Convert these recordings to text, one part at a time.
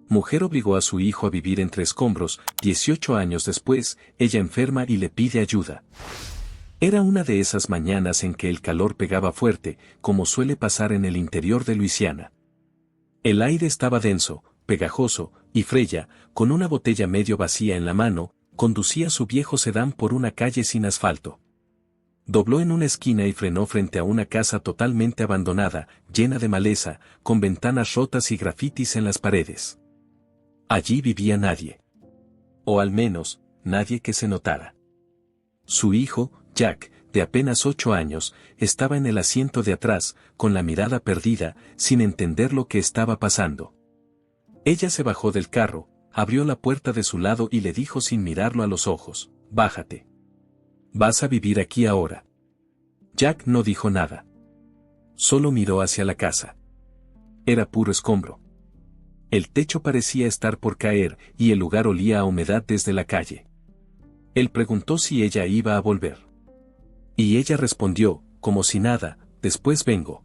Mujer obligó a su hijo a vivir entre escombros. 18 años después, ella enferma y le pide ayuda. Era una de esas mañanas en que el calor pegaba fuerte, como suele pasar en el interior de Luisiana. El aire estaba denso, pegajoso, y Freya, con una botella medio vacía en la mano, conducía su viejo sedán por una calle sin asfalto. Dobló en una esquina y frenó frente a una casa totalmente abandonada, llena de maleza, con ventanas rotas y grafitis en las paredes. Allí vivía nadie. O al menos, nadie que se notara. Su hijo, Jack, de apenas 8 años, estaba en el asiento de atrás, con la mirada perdida, sin entender lo que estaba pasando. Ella se bajó del carro, abrió la puerta de su lado y le dijo sin mirarlo a los ojos: «Bájate. Vas a vivir aquí ahora». Jack no dijo nada. Solo miró hacia la casa. Era puro escombro. El techo parecía estar por caer y el lugar olía a humedad desde la calle. Él preguntó si ella iba a volver. Y ella respondió, como si nada: «Después vengo».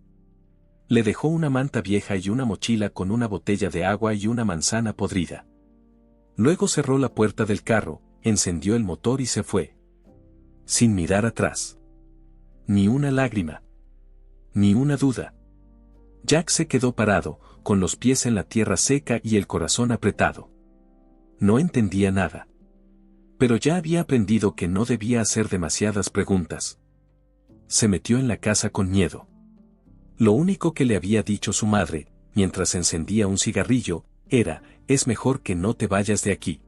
Le dejó una manta vieja y una mochila con una botella de agua y una manzana podrida. Luego cerró la puerta del carro, encendió el motor y se fue. Sin mirar atrás. Ni una lágrima. Ni una duda. Jack se quedó parado, con los pies en la tierra seca y el corazón apretado. No entendía nada. Pero ya había aprendido que no debía hacer demasiadas preguntas. Se metió en la casa con miedo. Lo único que le había dicho su madre, mientras encendía un cigarrillo, era: «Es mejor que no te vayas de aquí.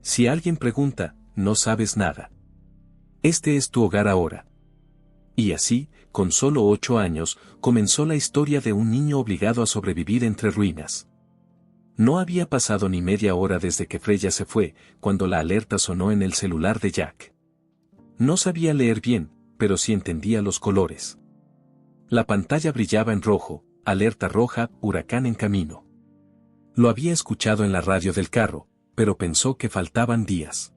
Si alguien pregunta, no sabes nada. Este es tu hogar ahora». Y así, con solo 8 años, comenzó la historia de un niño obligado a sobrevivir entre ruinas. No había pasado ni media hora desde que Freya se fue, cuando la alerta sonó en el celular de Jack. No sabía leer bien, pero sí entendía los colores. La pantalla brillaba en rojo: alerta roja, huracán en camino. Lo había escuchado en la radio del carro, pero pensó que faltaban días.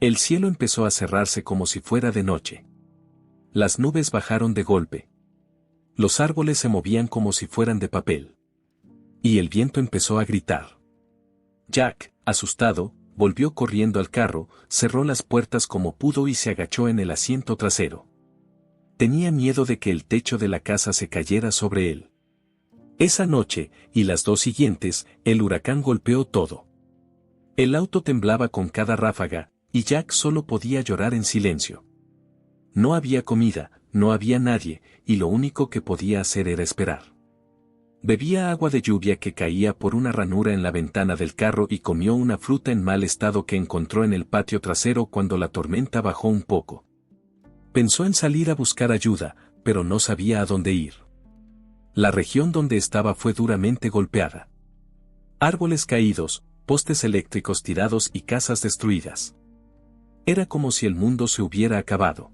El cielo empezó a cerrarse como si fuera de noche. Las nubes bajaron de golpe. Los árboles se movían como si fueran de papel. Y el viento empezó a gritar. Jack, asustado, volvió corriendo al carro, cerró las puertas como pudo y se agachó en el asiento trasero. Tenía miedo de que el techo de la casa se cayera sobre él. Esa noche, y las 2 siguientes, el huracán golpeó todo. El auto temblaba con cada ráfaga, y Jack solo podía llorar en silencio. No había comida, no había nadie, y lo único que podía hacer era esperar. Bebía agua de lluvia que caía por una ranura en la ventana del carro y comió una fruta en mal estado que encontró en el patio trasero cuando la tormenta bajó un poco. Pensó en salir a buscar ayuda, pero no sabía a dónde ir. La región donde estaba fue duramente golpeada. Árboles caídos, postes eléctricos tirados y casas destruidas. Era como si el mundo se hubiera acabado.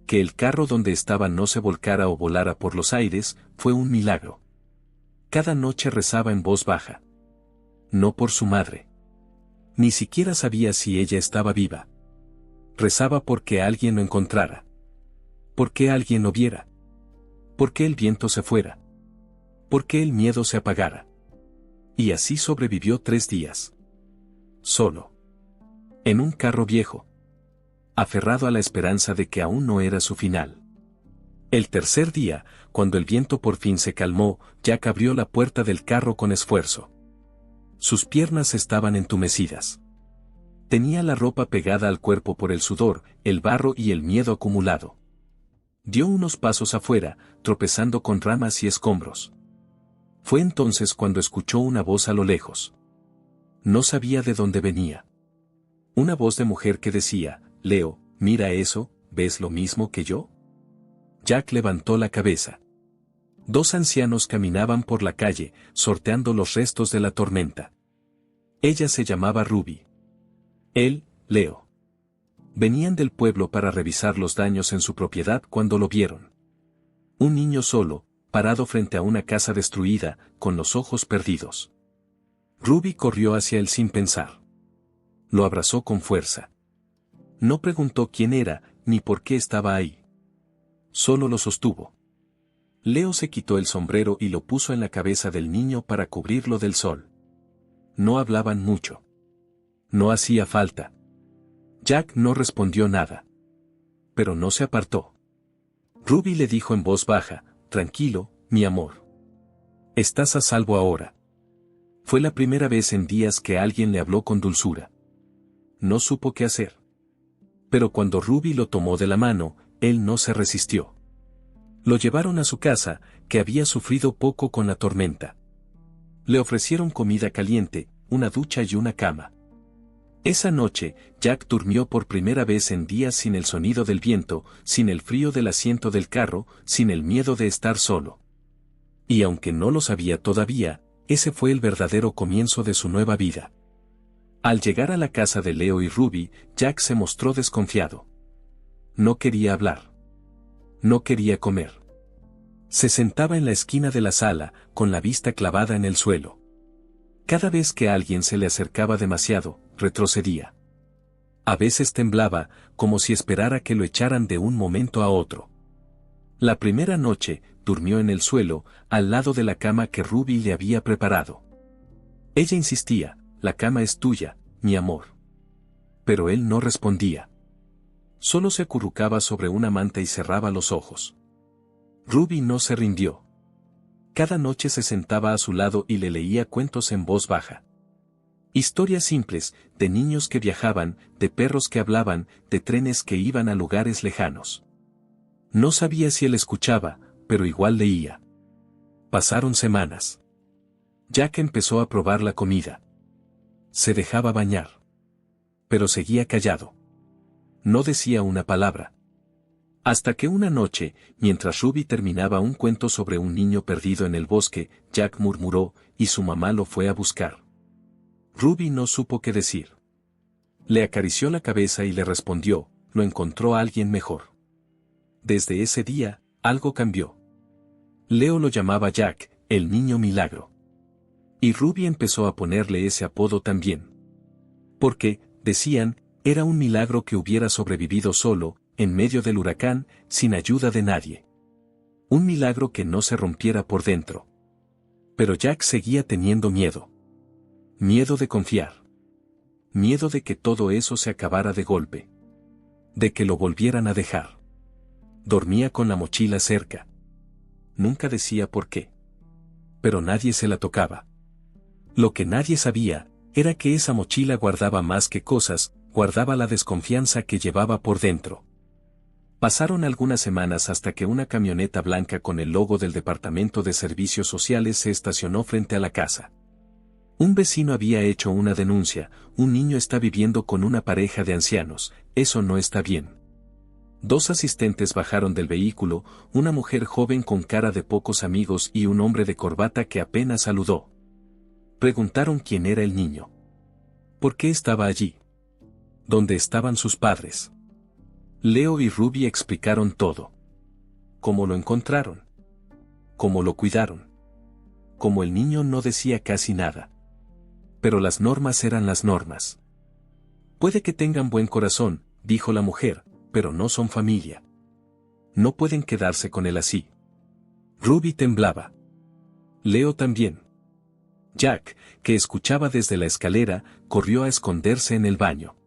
Que el carro donde estaba no se volcara o volara por los aires, fue un milagro. Cada noche rezaba en voz baja. No por su madre. Ni siquiera sabía si ella estaba viva. Rezaba porque alguien lo encontrara. Porque alguien lo viera. Porque el viento se fuera. Porque el miedo se apagara. Y así sobrevivió 3 días. Solo. En un carro viejo. Aferrado a la esperanza de que aún no era su final. El tercer día, cuando el viento por fin se calmó, Jack abrió la puerta del carro con esfuerzo. Sus piernas estaban entumecidas. Tenía la ropa pegada al cuerpo por el sudor, el barro y el miedo acumulado. Dio unos pasos afuera, tropezando con ramas y escombros. Fue entonces cuando escuchó una voz a lo lejos. No sabía de dónde venía. Una voz de mujer que decía: «Leo, mira eso, ¿ves lo mismo que yo?». Jack levantó la cabeza. 2 ancianos caminaban por la calle, sorteando los restos de la tormenta. Ella se llamaba Ruby. Él, Leo. Venían del pueblo para revisar los daños en su propiedad cuando lo vieron. Un niño solo, parado frente a una casa destruida, con los ojos perdidos. Ruby corrió hacia él sin pensar. Lo abrazó con fuerza. No preguntó quién era, ni por qué estaba ahí. Solo lo sostuvo. Leo se quitó el sombrero y lo puso en la cabeza del niño para cubrirlo del sol. No hablaban mucho. No hacía falta. Jack no respondió nada. Pero no se apartó. Ruby le dijo en voz baja, tranquilo, mi amor. Estás a salvo ahora. Fue la primera vez en días que alguien le habló con dulzura. No supo qué hacer. Pero cuando Ruby lo tomó de la mano, él no se resistió. Lo llevaron a su casa, que había sufrido poco con la tormenta. Le ofrecieron comida caliente, una ducha y una cama. Esa noche, Jack durmió por primera vez en días sin el sonido del viento, sin el frío del asiento del carro, sin el miedo de estar solo. Y aunque no lo sabía todavía, ese fue el verdadero comienzo de su nueva vida. Al llegar a la casa de Leo y Ruby, Jack se mostró desconfiado. No quería hablar. No quería comer. Se sentaba en la esquina de la sala, con la vista clavada en el suelo. Cada vez que alguien se le acercaba demasiado, retrocedía. A veces temblaba, como si esperara que lo echaran de un momento a otro. La primera noche, durmió en el suelo, al lado de la cama que Ruby le había preparado. Ella insistía, la cama es tuya, mi amor. Pero él no respondía. Solo se acurrucaba sobre una manta y cerraba los ojos. Ruby no se rindió. Cada noche se sentaba a su lado y le leía cuentos en voz baja. Historias simples, de niños que viajaban, de perros que hablaban, de trenes que iban a lugares lejanos. No sabía si él escuchaba, pero igual leía. Pasaron semanas. Jack empezó a probar la comida. Se dejaba bañar. Pero seguía callado. No decía una palabra. Hasta que una noche, mientras Ruby terminaba un cuento sobre un niño perdido en el bosque, Jack murmuró, y su mamá lo fue a buscar. Ruby no supo qué decir. Le acarició la cabeza y le respondió, lo encontró a alguien mejor. Desde ese día, algo cambió. Leo lo llamaba Jack, el niño milagro. Y Ruby empezó a ponerle ese apodo también. Porque, decían, era un milagro que hubiera sobrevivido solo, en medio del huracán, sin ayuda de nadie. Un milagro que no se rompiera por dentro. Pero Jack seguía teniendo miedo. Miedo de confiar. Miedo de que todo eso se acabara de golpe. De que lo volvieran a dejar. Dormía con la mochila cerca. Nunca decía por qué. Pero nadie se la tocaba. Lo que nadie sabía, era que esa mochila guardaba más que cosas, guardaba la desconfianza que llevaba por dentro. Pasaron algunas semanas hasta que una camioneta blanca con el logo del Departamento de Servicios Sociales se estacionó frente a la casa. Un vecino había hecho una denuncia, un niño está viviendo con una pareja de ancianos, eso no está bien. Dos asistentes bajaron del vehículo, una mujer joven con cara de pocos amigos y un hombre de corbata que apenas saludó. Preguntaron quién era el niño. ¿Por qué estaba allí? ¿Dónde estaban sus padres? Leo y Ruby explicaron todo. Cómo lo encontraron. Cómo lo cuidaron. Cómo el niño no decía casi nada. Pero las normas eran las normas. Puede que tengan buen corazón, dijo la mujer, pero no son familia. No pueden quedarse con él así. Ruby temblaba. Leo también. Jack, que escuchaba desde la escalera, corrió a esconderse en el baño.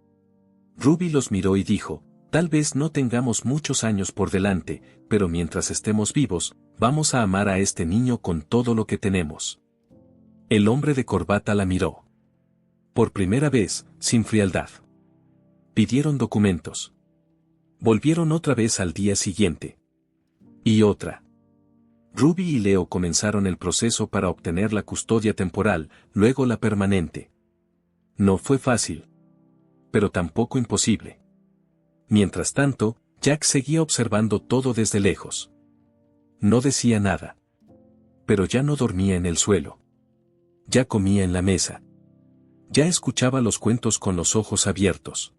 Ruby los miró y dijo, tal vez no tengamos muchos años por delante, pero mientras estemos vivos, vamos a amar a este niño con todo lo que tenemos. El hombre de corbata la miró. Por primera vez, sin frialdad. Pidieron documentos. Volvieron otra vez al día siguiente. Y otra. Ruby y Leo comenzaron el proceso para obtener la custodia temporal, luego la permanente. No fue fácil. Pero tampoco imposible. Mientras tanto, Jack seguía observando todo desde lejos. No decía nada. Pero ya no dormía en el suelo. Ya comía en la mesa. Ya escuchaba los cuentos con los ojos abiertos.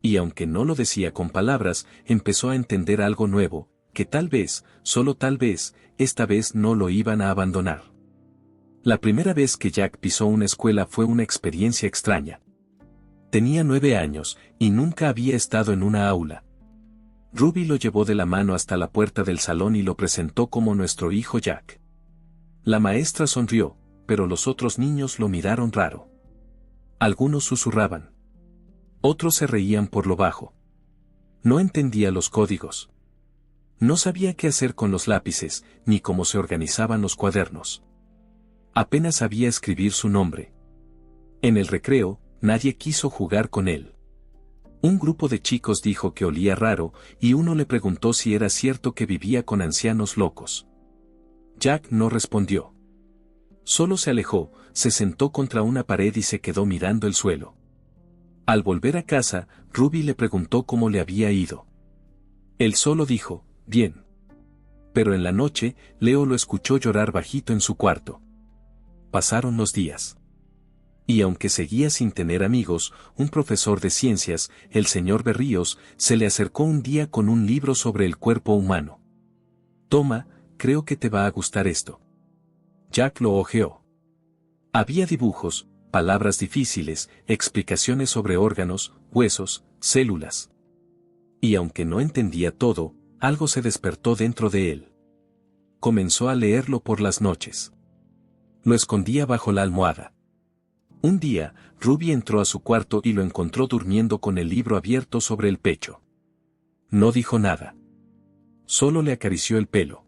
Y aunque no lo decía con palabras, empezó a entender algo nuevo, que tal vez, solo tal vez, esta vez no lo iban a abandonar. La primera vez que Jack pisó una escuela fue una experiencia extraña. Tenía 9 años, y nunca había estado en una aula. Ruby lo llevó de la mano hasta la puerta del salón y lo presentó como nuestro hijo Jack. La maestra sonrió, pero los otros niños lo miraron raro. Algunos susurraban. Otros se reían por lo bajo. No entendía los códigos. No sabía qué hacer con los lápices, ni cómo se organizaban los cuadernos. Apenas sabía escribir su nombre. En el recreo, nadie quiso jugar con él. Un grupo de chicos dijo que olía raro, y uno le preguntó si era cierto que vivía con ancianos locos. Jack no respondió. Solo se alejó, se sentó contra una pared y se quedó mirando el suelo. Al volver a casa, Ruby le preguntó cómo le había ido. Él solo dijo, bien. Pero en la noche, Leo lo escuchó llorar bajito en su cuarto. Pasaron los días. Y aunque seguía sin tener amigos, un profesor de ciencias, el señor Berríos, se le acercó un día con un libro sobre el cuerpo humano. Toma, creo que te va a gustar esto. Jack lo hojeó. Había dibujos, palabras difíciles, explicaciones sobre órganos, huesos, células. Y aunque no entendía todo, algo se despertó dentro de él. Comenzó a leerlo por las noches. Lo escondía bajo la almohada. Un día, Ruby entró a su cuarto y lo encontró durmiendo con el libro abierto sobre el pecho. No dijo nada. Solo le acarició el pelo.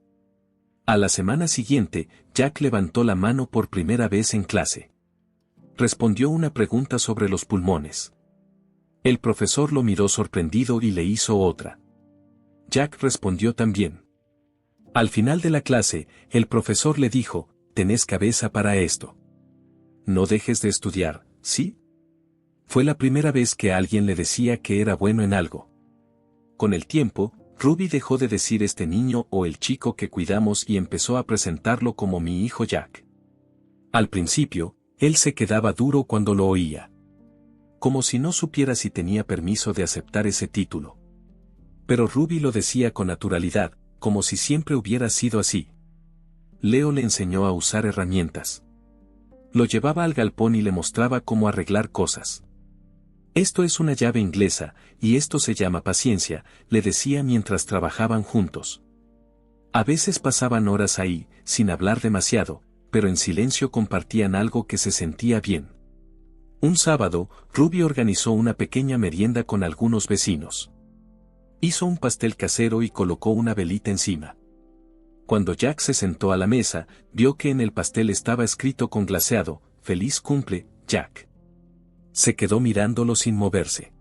A la semana siguiente, Jack levantó la mano por primera vez en clase. Respondió una pregunta sobre los pulmones. El profesor lo miró sorprendido y le hizo otra. Jack respondió también. Al final de la clase, el profesor le dijo, «Tenés cabeza para esto. No dejes de estudiar, ¿sí?» Fue la primera vez que alguien le decía que era bueno en algo. Con el tiempo, Ruby dejó de decir este niño o el chico que cuidamos y empezó a presentarlo como mi hijo Jack. Al principio, él se quedaba duro cuando lo oía. Como si no supiera si tenía permiso de aceptar ese título. Pero Ruby lo decía con naturalidad, como si siempre hubiera sido así. Leo le enseñó a usar herramientas. Lo llevaba al galpón y le mostraba cómo arreglar cosas. Esto es una llave inglesa, y esto se llama paciencia, le decía mientras trabajaban juntos. A veces pasaban horas ahí, sin hablar demasiado, pero en silencio compartían algo que se sentía bien. Un sábado, Ruby organizó una pequeña merienda con algunos vecinos. Hizo un pastel casero y colocó una velita encima. Cuando Jack se sentó a la mesa, vio que en el pastel estaba escrito con glaseado, «Feliz cumple, Jack». Se quedó mirándolo sin moverse.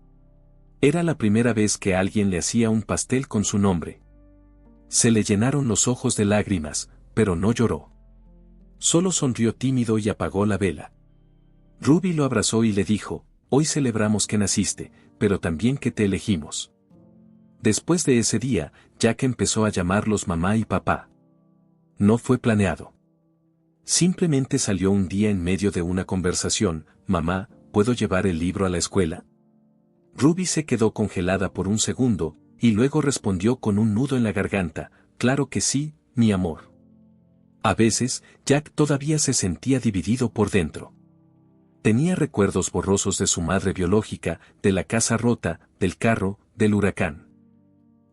Era la primera vez que alguien le hacía un pastel con su nombre. Se le llenaron los ojos de lágrimas, pero no lloró. Solo sonrió tímido y apagó la vela. Ruby lo abrazó y le dijo, «Hoy celebramos que naciste, pero también que te elegimos». Después de ese día, Jack empezó a llamarlos mamá y papá. No fue planeado. Simplemente salió un día en medio de una conversación, «Mamá, ¿puedo llevar el libro a la escuela?» Ruby se quedó congelada por un segundo, y luego respondió con un nudo en la garganta, «Claro que sí, mi amor». A veces, Jack todavía se sentía dividido por dentro. Tenía recuerdos borrosos de su madre biológica, de la casa rota, del carro, del huracán.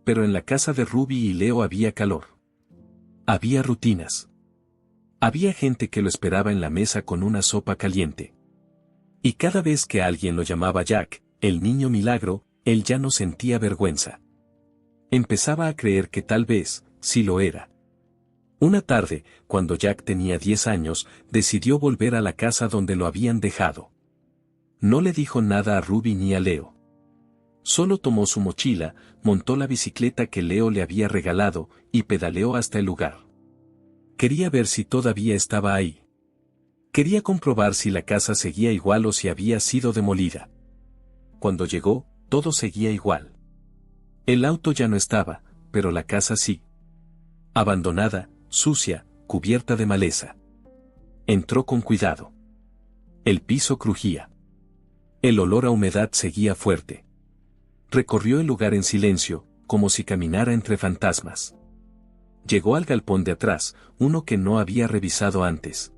Pero en la casa de Ruby y Leo había calor. Había rutinas. Había gente que lo esperaba en la mesa con una sopa caliente. Y cada vez que alguien lo llamaba Jack, el niño milagro, él ya no sentía vergüenza. Empezaba a creer que tal vez, sí lo era. Una tarde, cuando Jack tenía 10 años, decidió volver a la casa donde lo habían dejado. No le dijo nada a Ruby ni a Leo. Solo tomó su mochila, montó la bicicleta que Leo le había regalado, y pedaleó hasta el lugar. Quería ver si todavía estaba ahí. Quería comprobar si la casa seguía igual o si había sido demolida. Cuando llegó, todo seguía igual. El auto ya no estaba, pero la casa sí. Abandonada, sucia, cubierta de maleza. Entró con cuidado. El piso crujía. El olor a humedad seguía fuerte. Recorrió el lugar en silencio, como si caminara entre fantasmas. Llegó al galpón de atrás, uno que no había revisado antes.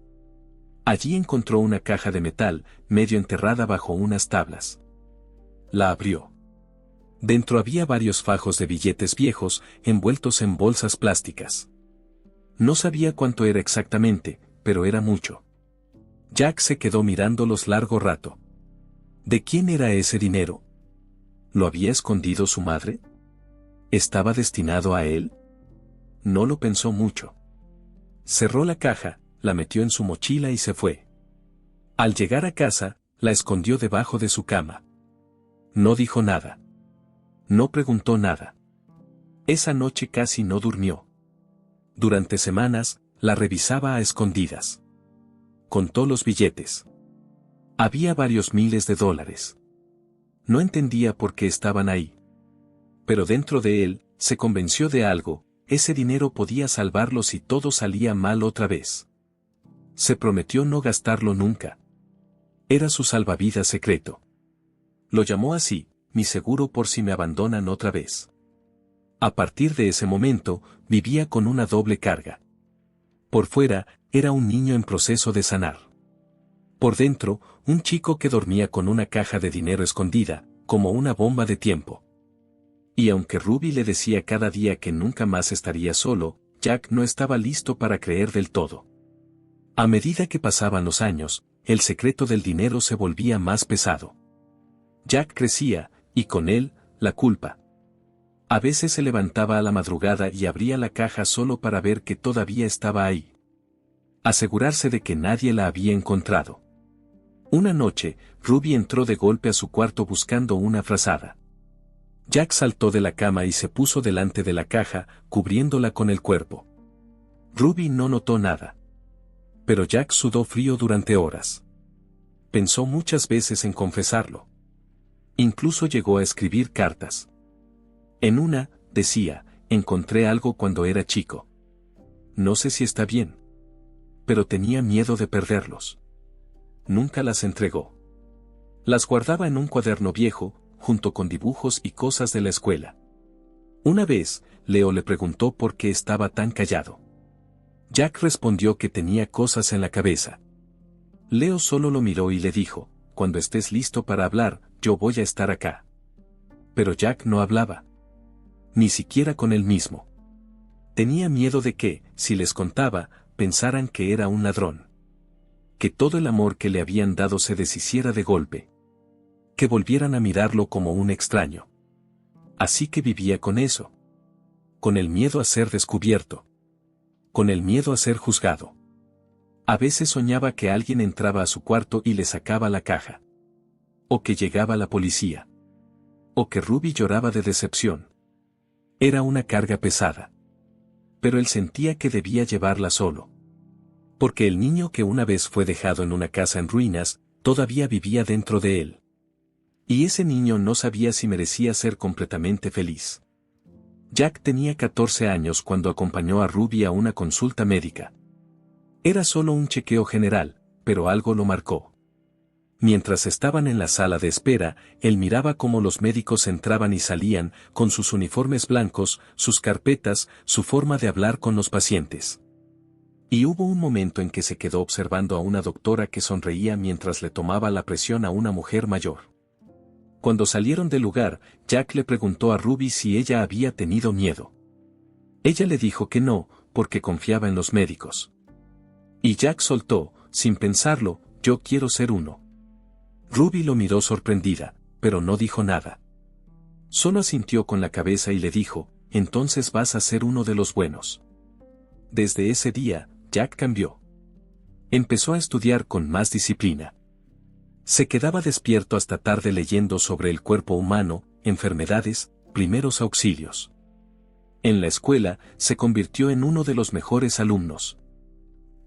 Allí encontró una caja de metal, medio enterrada bajo unas tablas. La abrió. Dentro había varios fajos de billetes viejos, envueltos en bolsas plásticas. No sabía cuánto era exactamente, pero era mucho. Jack se quedó mirándolos largo rato. ¿De quién era ese dinero? ¿Lo había escondido su madre? ¿Estaba destinado a él? No lo pensó mucho. Cerró la caja, la metió en su mochila y se fue. Al llegar a casa, la escondió debajo de su cama. No dijo nada. No preguntó nada. Esa noche casi no durmió. Durante semanas, la revisaba a escondidas. Contó los billetes. Había varios miles de dólares. No entendía por qué estaban ahí. Pero dentro de él, se convenció de algo: ese dinero podía salvarlo si todo salía mal otra vez. Se prometió no gastarlo nunca. Era su salvavidas secreto. Lo llamó así, mi seguro por si me abandonan otra vez. A partir de ese momento, vivía con una doble carga. Por fuera, era un niño en proceso de sanar. Por dentro, un chico que dormía con una caja de dinero escondida, como una bomba de tiempo. Y aunque Ruby le decía cada día que nunca más estaría solo, Jack no estaba listo para creer del todo. A medida que pasaban los años, el secreto del dinero se volvía más pesado. Jack crecía, y con él, la culpa. A veces se levantaba a la madrugada y abría la caja solo para ver que todavía estaba ahí. Asegurarse de que nadie la había encontrado. Una noche, Ruby entró de golpe a su cuarto buscando una frazada. Jack saltó de la cama y se puso delante de la caja, cubriéndola con el cuerpo. Ruby no notó nada. Pero Jack sudó frío durante horas. Pensó muchas veces en confesarlo. Incluso llegó a escribir cartas. En una, decía, encontré algo cuando era chico. No sé si está bien. Pero tenía miedo de perderlos. Nunca las entregó. Las guardaba en un cuaderno viejo, junto con dibujos y cosas de la escuela. Una vez, Leo le preguntó por qué estaba tan callado. Jack respondió que tenía cosas en la cabeza. Leo solo lo miró y le dijo, cuando estés listo para hablar, yo voy a estar acá. Pero Jack no hablaba. Ni siquiera con él mismo. Tenía miedo de que, si les contaba, pensaran que era un ladrón. Que todo el amor que le habían dado se deshiciera de golpe. Que volvieran a mirarlo como un extraño. Así que vivía con eso. Con el miedo a ser descubierto. Con el miedo a ser juzgado. A veces soñaba que alguien entraba a su cuarto y le sacaba la caja. O que llegaba la policía. O que Ruby lloraba de decepción. Era una carga pesada. Pero él sentía que debía llevarla solo. Porque el niño que una vez fue dejado en una casa en ruinas, todavía vivía dentro de él. Y ese niño no sabía si merecía ser completamente feliz. Jack tenía 14 años cuando acompañó a Ruby a una consulta médica. Era solo un chequeo general, pero algo lo marcó. Mientras estaban en la sala de espera, él miraba cómo los médicos entraban y salían, con sus uniformes blancos, sus carpetas, su forma de hablar con los pacientes. Y hubo un momento en que se quedó observando a una doctora que sonreía mientras le tomaba la presión a una mujer mayor. Cuando salieron del lugar, Jack le preguntó a Ruby si ella había tenido miedo. Ella le dijo que no, porque confiaba en los médicos. Y Jack soltó, sin pensarlo, yo quiero ser uno. Ruby lo miró sorprendida, pero no dijo nada. Solo asintió con la cabeza y le dijo, entonces vas a ser uno de los buenos. Desde ese día, Jack cambió. Empezó a estudiar con más disciplina. Se quedaba despierto hasta tarde leyendo sobre el cuerpo humano, enfermedades, primeros auxilios. En la escuela, se convirtió en uno de los mejores alumnos.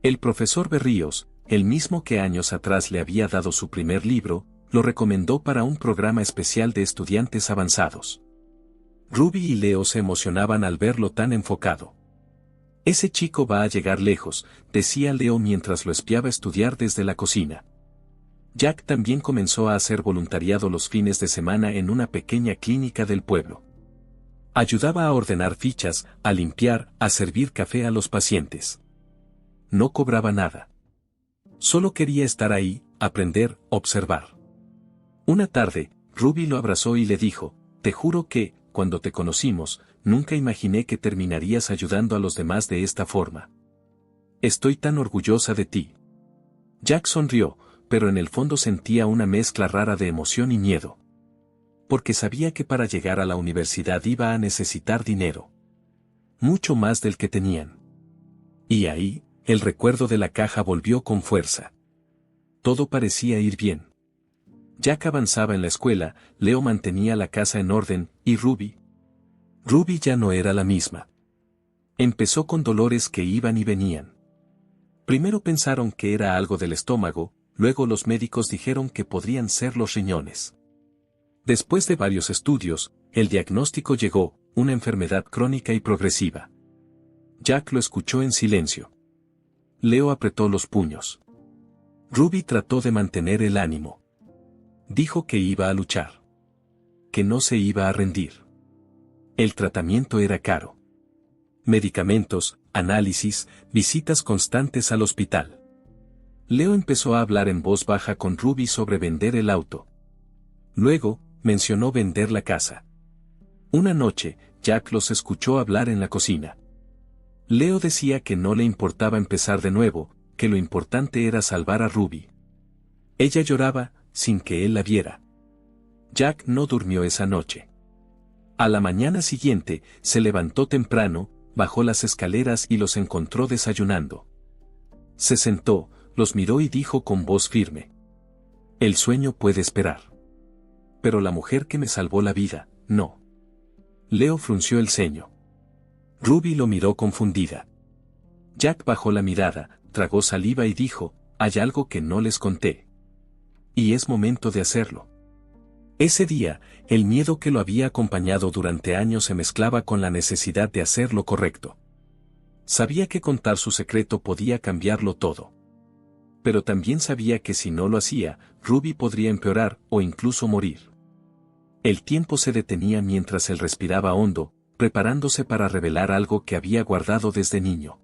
El profesor Berríos, el mismo que años atrás le había dado su primer libro, lo recomendó para un programa especial de estudiantes avanzados. Ruby y Leo se emocionaban al verlo tan enfocado. Ese chico va a llegar lejos, decía Leo mientras lo espiaba estudiar desde la cocina. Jack también comenzó a hacer voluntariado los fines de semana en una pequeña clínica del pueblo. Ayudaba a ordenar fichas, a limpiar, a servir café a los pacientes. No cobraba nada. Solo quería estar ahí, aprender, observar. Una tarde, Ruby lo abrazó y le dijo, te juro que, cuando te conocimos, nunca imaginé que terminarías ayudando a los demás de esta forma. Estoy tan orgullosa de ti. Jack sonrió, pero en el fondo sentía una mezcla rara de emoción y miedo. Porque sabía que para llegar a la universidad iba a necesitar dinero. Mucho más del que tenían. Y ahí, el recuerdo de la caja volvió con fuerza. Todo parecía ir bien. Jack avanzaba en la escuela, Leo mantenía la casa en orden, y Ruby ya no era la misma. Empezó con dolores que iban y venían. Primero pensaron que era algo del estómago, luego los médicos dijeron que podrían ser los riñones. Después de varios estudios, el diagnóstico llegó, una enfermedad crónica y progresiva. Jack lo escuchó en silencio. Leo apretó los puños. Ruby trató de mantener el ánimo. Dijo que iba a luchar. Que no se iba a rendir. El tratamiento era caro. Medicamentos, análisis, visitas constantes al hospital. Leo empezó a hablar en voz baja con Ruby sobre vender el auto. Luego, mencionó vender la casa. Una noche, Jack los escuchó hablar en la cocina. Leo decía que no le importaba empezar de nuevo, que lo importante era salvar a Ruby. Ella lloraba, sin que él la viera. Jack no durmió esa noche. A la mañana siguiente, se levantó temprano, bajó las escaleras y los encontró desayunando. Se sentó, los miró y dijo con voz firme: el sueño puede esperar. Pero la mujer que me salvó la vida, no. Leo frunció el ceño. Ruby lo miró confundida. Jack bajó la mirada, tragó saliva y dijo: hay algo que no les conté. Y es momento de hacerlo. Ese día, el miedo que lo había acompañado durante años se mezclaba con la necesidad de hacer lo correcto. Sabía que contar su secreto podía cambiarlo todo. Pero también sabía que si no lo hacía, Ruby podría empeorar o incluso morir. El tiempo se detenía mientras él respiraba hondo, preparándose para revelar algo que había guardado desde niño.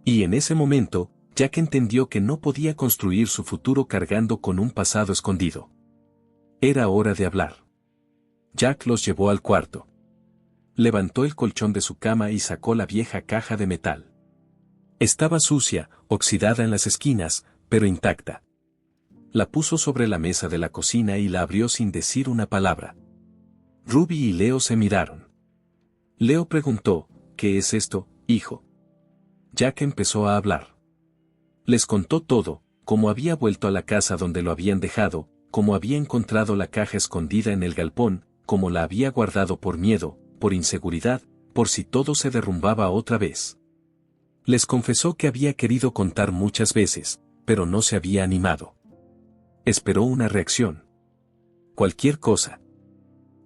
Y en ese momento, Jack entendió que no podía construir su futuro cargando con un pasado escondido. Era hora de hablar. Jack los llevó al cuarto. Levantó el colchón de su cama y sacó la vieja caja de metal. Estaba sucia, oxidada en las esquinas, pero intacta. La puso sobre la mesa de la cocina y la abrió sin decir una palabra. Ruby y Leo se miraron. Leo preguntó: ¿qué es esto, hijo? Jack empezó a hablar. Les contó todo, cómo había vuelto a la casa donde lo habían dejado, cómo había encontrado la caja escondida en el galpón, cómo la había guardado por miedo, por inseguridad, por si todo se derrumbaba otra vez. Les confesó que había querido contar muchas veces, pero no se había animado. Esperó una reacción. Cualquier cosa.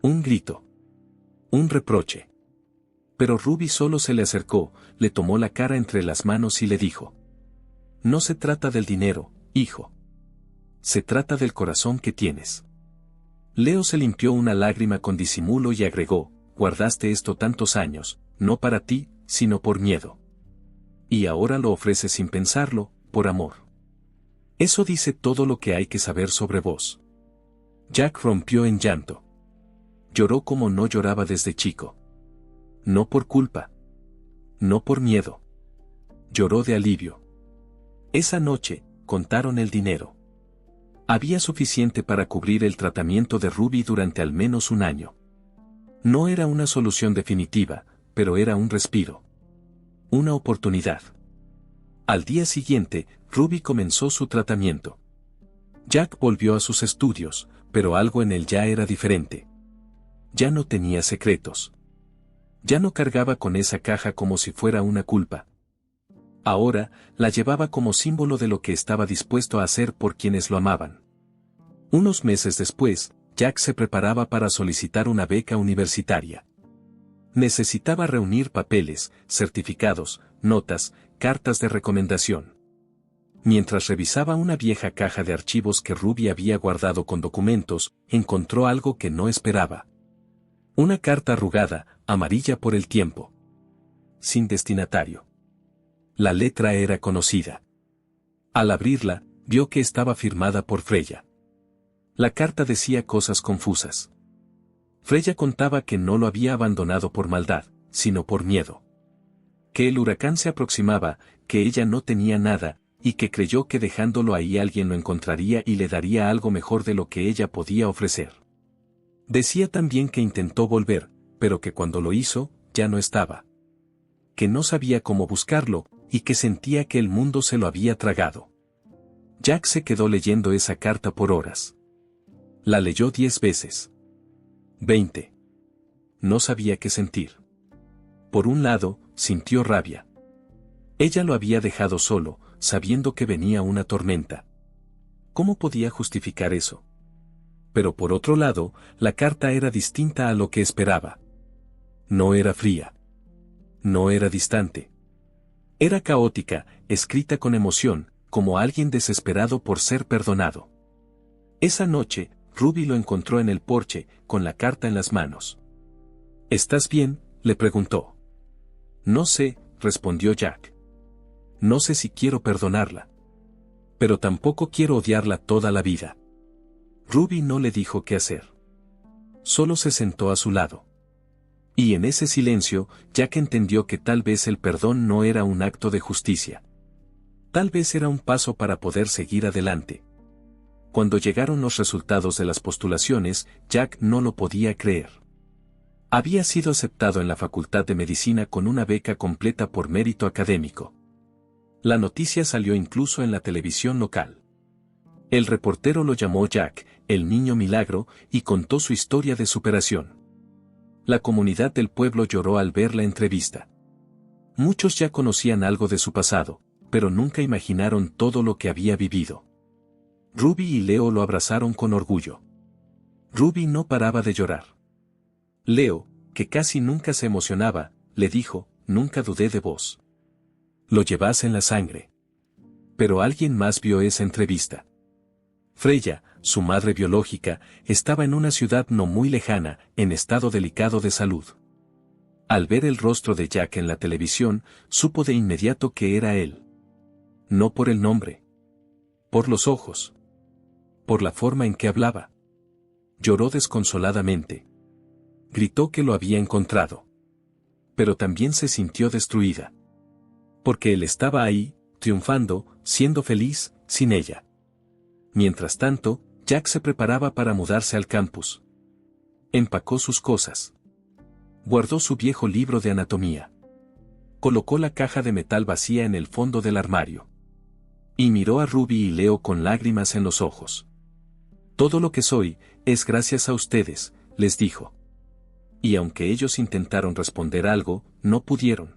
Un grito. Un reproche. Pero Ruby solo se le acercó, le tomó la cara entre las manos y le dijo: no se trata del dinero, hijo. Se trata del corazón que tienes. Leo se limpió una lágrima con disimulo y agregó: guardaste esto tantos años, no para ti, sino por miedo. Y ahora lo ofreces sin pensarlo, por amor. Eso dice todo lo que hay que saber sobre vos. Jack rompió en llanto. Lloró como no lloraba desde chico. No por culpa. No por miedo. Lloró de alivio. Esa noche, contaron el dinero. Había suficiente para cubrir el tratamiento de Ruby durante al menos un año. No era una solución definitiva, pero era un respiro. Una oportunidad. Al día siguiente, Ruby comenzó su tratamiento. Jack volvió a sus estudios, pero algo en él ya era diferente. Ya no tenía secretos. Ya no cargaba con esa caja como si fuera una culpa. Ahora, la llevaba como símbolo de lo que estaba dispuesto a hacer por quienes lo amaban. Unos meses después, Jack se preparaba para solicitar una beca universitaria. Necesitaba reunir papeles, certificados, notas, cartas de recomendación. Mientras revisaba una vieja caja de archivos que Ruby había guardado con documentos, encontró algo que no esperaba. Una carta arrugada, amarilla por el tiempo. Sin destinatario. La letra era conocida. Al abrirla, vio que estaba firmada por Freya. La carta decía cosas confusas. Freya contaba que no lo había abandonado por maldad, sino por miedo. Que el huracán se aproximaba, que ella no tenía nada, y que creyó que dejándolo ahí alguien lo encontraría y le daría algo mejor de lo que ella podía ofrecer. Decía también que intentó volver, pero que cuando lo hizo, ya no estaba. Que no sabía cómo buscarlo, y que sentía que el mundo se lo había tragado. Jack se quedó leyendo esa carta por horas. La leyó 10 veces. 20. No sabía qué sentir. Por un lado, sintió rabia. Ella lo había dejado solo, sabiendo que venía una tormenta. ¿Cómo podía justificar eso? Pero por otro lado, la carta era distinta a lo que esperaba. No era fría. No era distante. Era caótica, escrita con emoción, como alguien desesperado por ser perdonado. Esa noche, Ruby lo encontró en el porche, con la carta en las manos. ¿Estás bien?, le preguntó. No sé, respondió Jack. No sé si quiero perdonarla. Pero tampoco quiero odiarla toda la vida. Ruby no le dijo qué hacer. Solo se sentó a su lado. Y en ese silencio, Jack entendió que tal vez el perdón no era un acto de justicia. Tal vez era un paso para poder seguir adelante. Cuando llegaron los resultados de las postulaciones, Jack no lo podía creer. Había sido aceptado en la Facultad de Medicina con una beca completa por mérito académico. La noticia salió incluso en la televisión local. El reportero lo llamó Jack, el niño milagro, y contó su historia de superación. La comunidad del pueblo lloró al ver la entrevista. Muchos ya conocían algo de su pasado, pero nunca imaginaron todo lo que había vivido. Ruby y Leo lo abrazaron con orgullo. Ruby no paraba de llorar. Leo, que casi nunca se emocionaba, le dijo, nunca dudé de vos. Lo llevas en la sangre. Pero alguien más vio esa entrevista. Freya, su madre biológica, estaba en una ciudad no muy lejana, en estado delicado de salud. Al ver el rostro de Jack en la televisión, supo de inmediato que era él. No por el nombre. Por los ojos. Por la forma en que hablaba. Lloró desconsoladamente. Gritó que lo había encontrado. Pero también se sintió destruida. Porque él estaba ahí, triunfando, siendo feliz, sin ella. Mientras tanto, Jack se preparaba para mudarse al campus. Empacó sus cosas. Guardó su viejo libro de anatomía. Colocó la caja de metal vacía en el fondo del armario. Y miró a Ruby y Leo con lágrimas en los ojos. Todo lo que soy, es gracias a ustedes, les dijo. Y aunque ellos intentaron responder algo, no pudieron.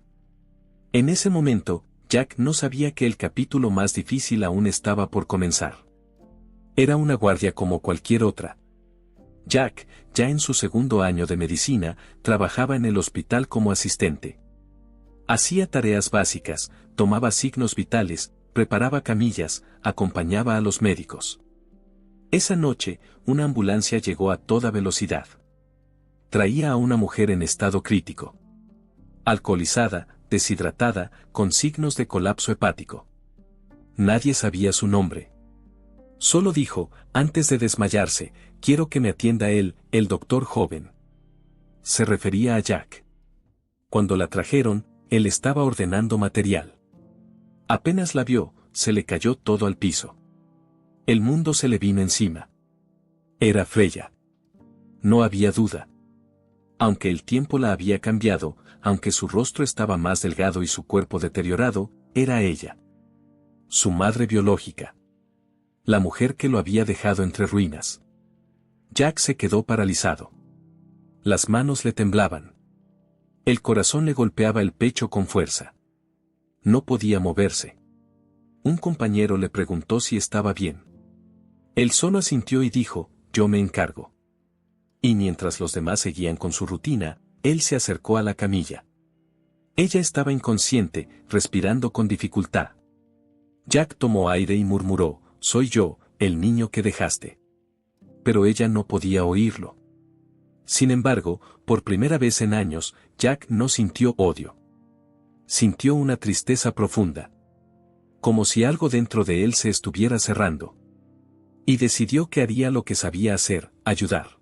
En ese momento, Jack no sabía que el capítulo más difícil aún estaba por comenzar. Era una guardia como cualquier otra. Jack, ya en su segundo año de medicina, trabajaba en el hospital como asistente. Hacía tareas básicas, tomaba signos vitales, preparaba camillas, acompañaba a los médicos. Esa noche, una ambulancia llegó a toda velocidad. Traía a una mujer en estado crítico. Alcoholizada, deshidratada, con signos de colapso hepático. Nadie sabía su nombre. Solo dijo, antes de desmayarse, quiero que me atienda él, el doctor joven. Se refería a Jack. Cuando la trajeron, él estaba ordenando material. Apenas la vio, se le cayó todo al piso. El mundo se le vino encima. Era Freya. No había duda. Aunque el tiempo la había cambiado, aunque su rostro estaba más delgado y su cuerpo deteriorado, era ella. Su madre biológica. La mujer que lo había dejado entre ruinas. Jack se quedó paralizado. Las manos le temblaban. El corazón le golpeaba el pecho con fuerza. No podía moverse. Un compañero le preguntó si estaba bien. Él solo asintió y dijo, yo me encargo. Y mientras los demás seguían con su rutina, él se acercó a la camilla. Ella estaba inconsciente, respirando con dificultad. Jack tomó aire y murmuró, soy yo, el niño que dejaste. Pero ella no podía oírlo. Sin embargo, por primera vez en años, Jack no sintió odio. Sintió una tristeza profunda. Como si algo dentro de él se estuviera cerrando. Y decidió que haría lo que sabía hacer, ayudar.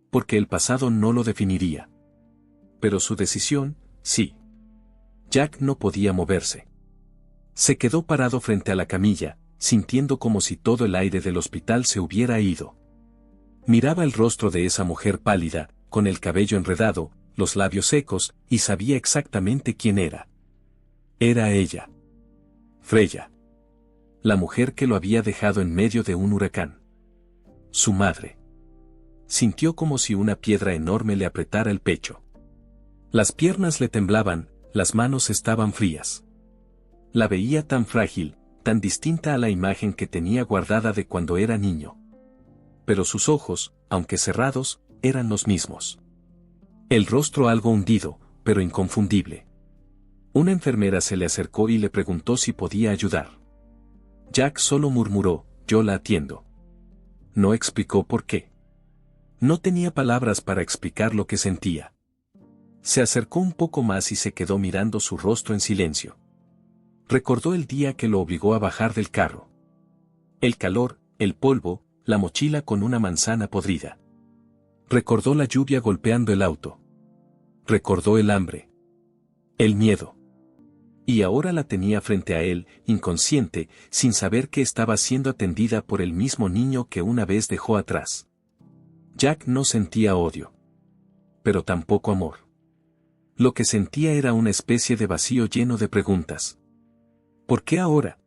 Porque el pasado no lo definiría. Pero su decisión, sí. Jack no podía moverse. Se quedó parado frente a la camilla, sintiendo como si todo el aire del hospital se hubiera ido. Miraba el rostro de esa mujer pálida, con el cabello enredado, los labios secos, y sabía exactamente quién era. Era ella. Freya. La mujer que lo había dejado en medio de un huracán. Su madre. Sintió como si una piedra enorme le apretara el pecho. Las piernas le temblaban, las manos estaban frías. La veía tan frágil, tan distinta a la imagen que tenía guardada de cuando era niño. Pero sus ojos, aunque cerrados, eran los mismos. El rostro algo hundido, pero inconfundible. Una enfermera se le acercó y le preguntó si podía ayudar. Jack solo murmuró, yo la atiendo. No explicó por qué. No tenía palabras para explicar lo que sentía. Se acercó un poco más y se quedó mirando su rostro en silencio. Recordó el día que lo obligó a bajar del carro. El calor, el polvo, la mochila con una manzana podrida. Recordó la lluvia golpeando el auto. Recordó el hambre. El miedo. Y ahora la tenía frente a él, inconsciente, sin saber que estaba siendo atendida por el mismo niño que una vez dejó atrás. Jack no sentía odio. Pero tampoco amor. Lo que sentía era una especie de vacío lleno de preguntas. ¿Por qué ahora?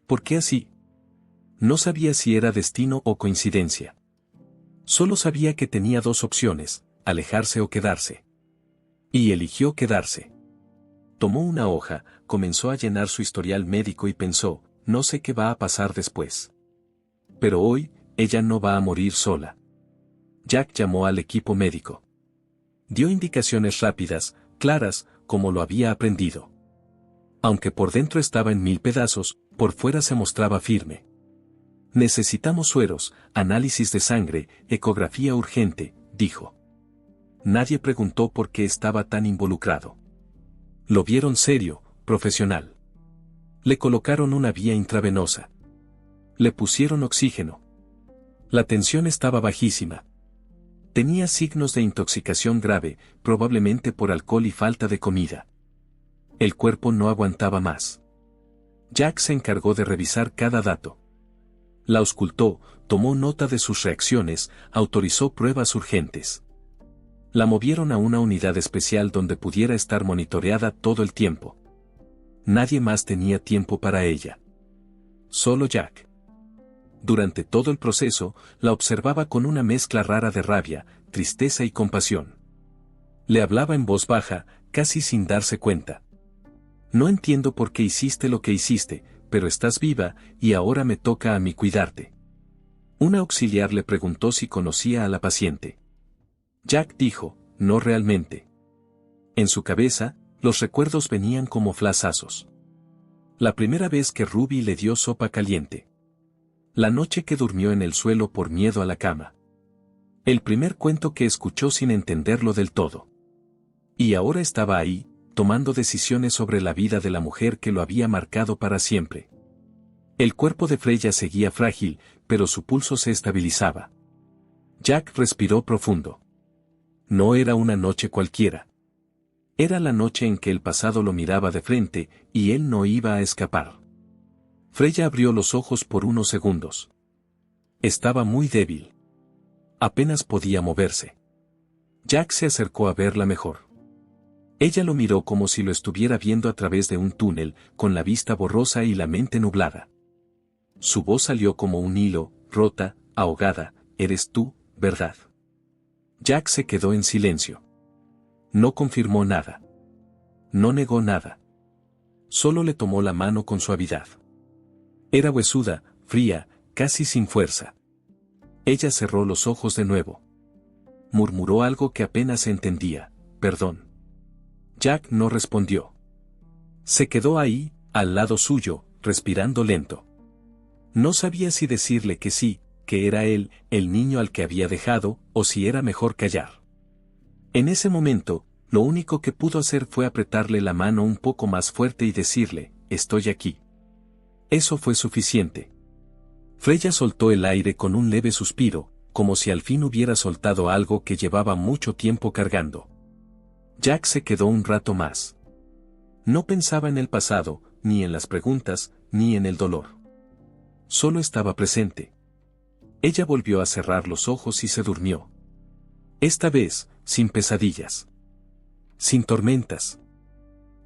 ¿Por qué así? No sabía si era destino o coincidencia. Solo sabía que tenía dos opciones, alejarse o quedarse. Y eligió quedarse. Tomó una hoja, comenzó a llenar su historial médico y pensó, no sé qué va a pasar después. Pero hoy, ella no va a morir sola. Jack llamó al equipo médico. Dio indicaciones rápidas, claras, como lo había aprendido. Aunque por dentro estaba en mil pedazos, por fuera se mostraba firme. Necesitamos sueros, análisis de sangre, ecografía urgente, dijo. Nadie preguntó por qué estaba tan involucrado. Lo vieron serio, profesional. Le colocaron una vía intravenosa. Le pusieron oxígeno. La tensión estaba bajísima. Tenía signos de intoxicación grave, probablemente por alcohol y falta de comida. El cuerpo no aguantaba más. Jack se encargó de revisar cada dato. La auscultó, tomó nota de sus reacciones, autorizó pruebas urgentes. La movieron a una unidad especial donde pudiera estar monitoreada todo el tiempo. Nadie más tenía tiempo para ella. Solo Jack. Durante todo el proceso, la observaba con una mezcla rara de rabia, tristeza y compasión. Le hablaba en voz baja, casi sin darse cuenta. No entiendo por qué hiciste lo que hiciste, pero estás viva, y ahora me toca a mí cuidarte. Una auxiliar le preguntó si conocía a la paciente. Jack dijo, no realmente. En su cabeza, los recuerdos venían como flashazos. La primera vez que Ruby le dio sopa caliente. La noche que durmió en el suelo por miedo a la cama. El primer cuento que escuchó sin entenderlo del todo. Y ahora estaba ahí, tomando decisiones sobre la vida de la mujer que lo había marcado para siempre. El cuerpo de Freya seguía frágil, pero su pulso se estabilizaba. Jack respiró profundo. No era una noche cualquiera. Era la noche en que el pasado lo miraba de frente, y él no iba a escapar. Freya abrió los ojos por unos segundos. Estaba muy débil. Apenas podía moverse. Jack se acercó a verla mejor. Ella lo miró como si lo estuviera viendo a través de un túnel, con la vista borrosa y la mente nublada. Su voz salió como un hilo, rota, ahogada, eres tú, ¿verdad? Jack se quedó en silencio. No confirmó nada. No negó nada. Solo le tomó la mano con suavidad. Era huesuda, fría, casi sin fuerza. Ella cerró los ojos de nuevo. Murmuró algo que apenas entendía, perdón. Jack no respondió. Se quedó ahí, al lado suyo, respirando lento. No sabía si decirle que sí, que era él, el niño al que había dejado, o si era mejor callar. En ese momento, lo único que pudo hacer fue apretarle la mano un poco más fuerte y decirle, estoy aquí. Eso fue suficiente. Freya soltó el aire con un leve suspiro, como si al fin hubiera soltado algo que llevaba mucho tiempo cargando. Jack se quedó un rato más. No pensaba en el pasado, ni en las preguntas, ni en el dolor. Solo estaba presente. Ella volvió a cerrar los ojos y se durmió. Esta vez, sin pesadillas. Sin tormentas.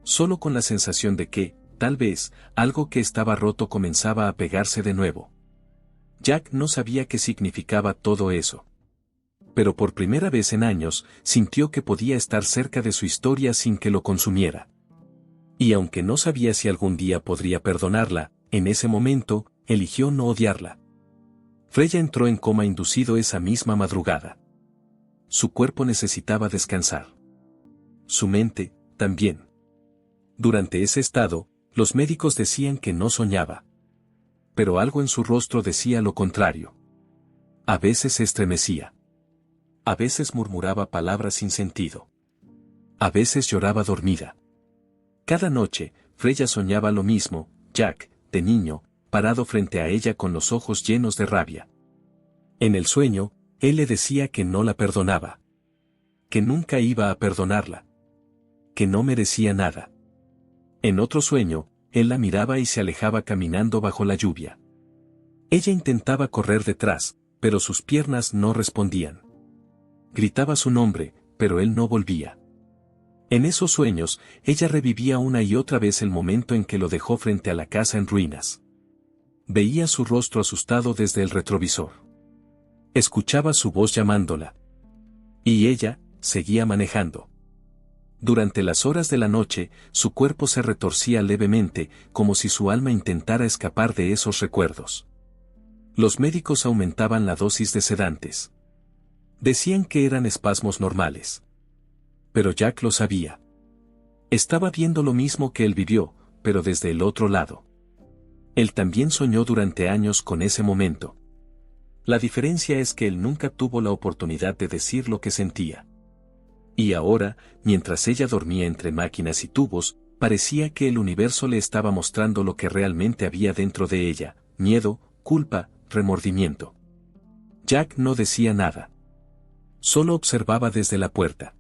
Solo con la sensación de que, tal vez, algo que estaba roto comenzaba a pegarse de nuevo. Jack no sabía qué significaba todo eso. Pero por primera vez en años, sintió que podía estar cerca de su historia sin que lo consumiera. Y aunque no sabía si algún día podría perdonarla, en ese momento, eligió no odiarla. Freya entró en coma inducido esa misma madrugada. Su cuerpo necesitaba descansar. Su mente, también. Durante ese estado, los médicos decían que no soñaba. Pero algo en su rostro decía lo contrario. A veces se estremecía. A veces murmuraba palabras sin sentido. A veces lloraba dormida. Cada noche, Freya soñaba lo mismo, Jack, de niño, parado frente a ella con los ojos llenos de rabia. En el sueño, él le decía que no la perdonaba. Que nunca iba a perdonarla. Que no merecía nada. En otro sueño, él la miraba y se alejaba caminando bajo la lluvia. Ella intentaba correr detrás, pero sus piernas no respondían. Gritaba su nombre, pero él no volvía. En esos sueños, ella revivía una y otra vez el momento en que lo dejó frente a la casa en ruinas. Veía su rostro asustado desde el retrovisor. Escuchaba su voz llamándola. Y ella, seguía manejando. Durante las horas de la noche, su cuerpo se retorcía levemente, como si su alma intentara escapar de esos recuerdos. Los médicos aumentaban la dosis de sedantes. Decían que eran espasmos normales. Pero Jack lo sabía. Estaba viendo lo mismo que él vivió, pero desde el otro lado. Él también soñó durante años con ese momento. La diferencia es que él nunca tuvo la oportunidad de decir lo que sentía. Y ahora, mientras ella dormía entre máquinas y tubos, parecía que el universo le estaba mostrando lo que realmente había dentro de ella: miedo, culpa, remordimiento. Jack no decía nada. Solo observaba desde la puerta.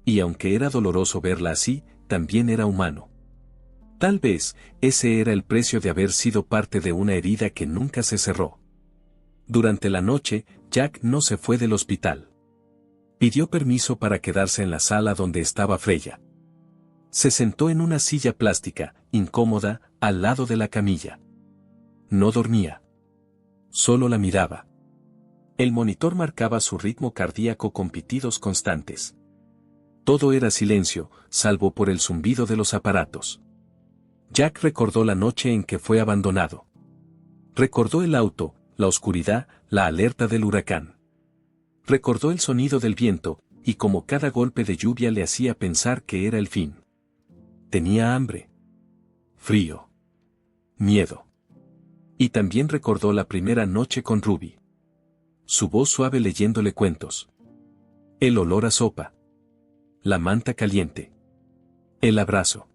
Y aunque era doloroso verla así, también era humano. Tal vez, ese era el precio de haber sido parte de una herida que nunca se cerró. Durante la noche, Jack no se fue del hospital. Pidió permiso para quedarse en la sala donde estaba Freya. Se sentó en una silla plástica, incómoda, al lado de la camilla. No dormía. Solo la miraba. El monitor marcaba su ritmo cardíaco con pitidos constantes. Todo era silencio, salvo por el zumbido de los aparatos. Jack recordó la noche en que fue abandonado. Recordó el auto, la oscuridad, la alerta del huracán. Recordó el sonido del viento, y como cada golpe de lluvia le hacía pensar que era el fin. Tenía hambre. Frío. Miedo. Y también recordó la primera noche con Ruby. Su voz suave leyéndole cuentos. El olor a sopa. La manta caliente. El abrazo.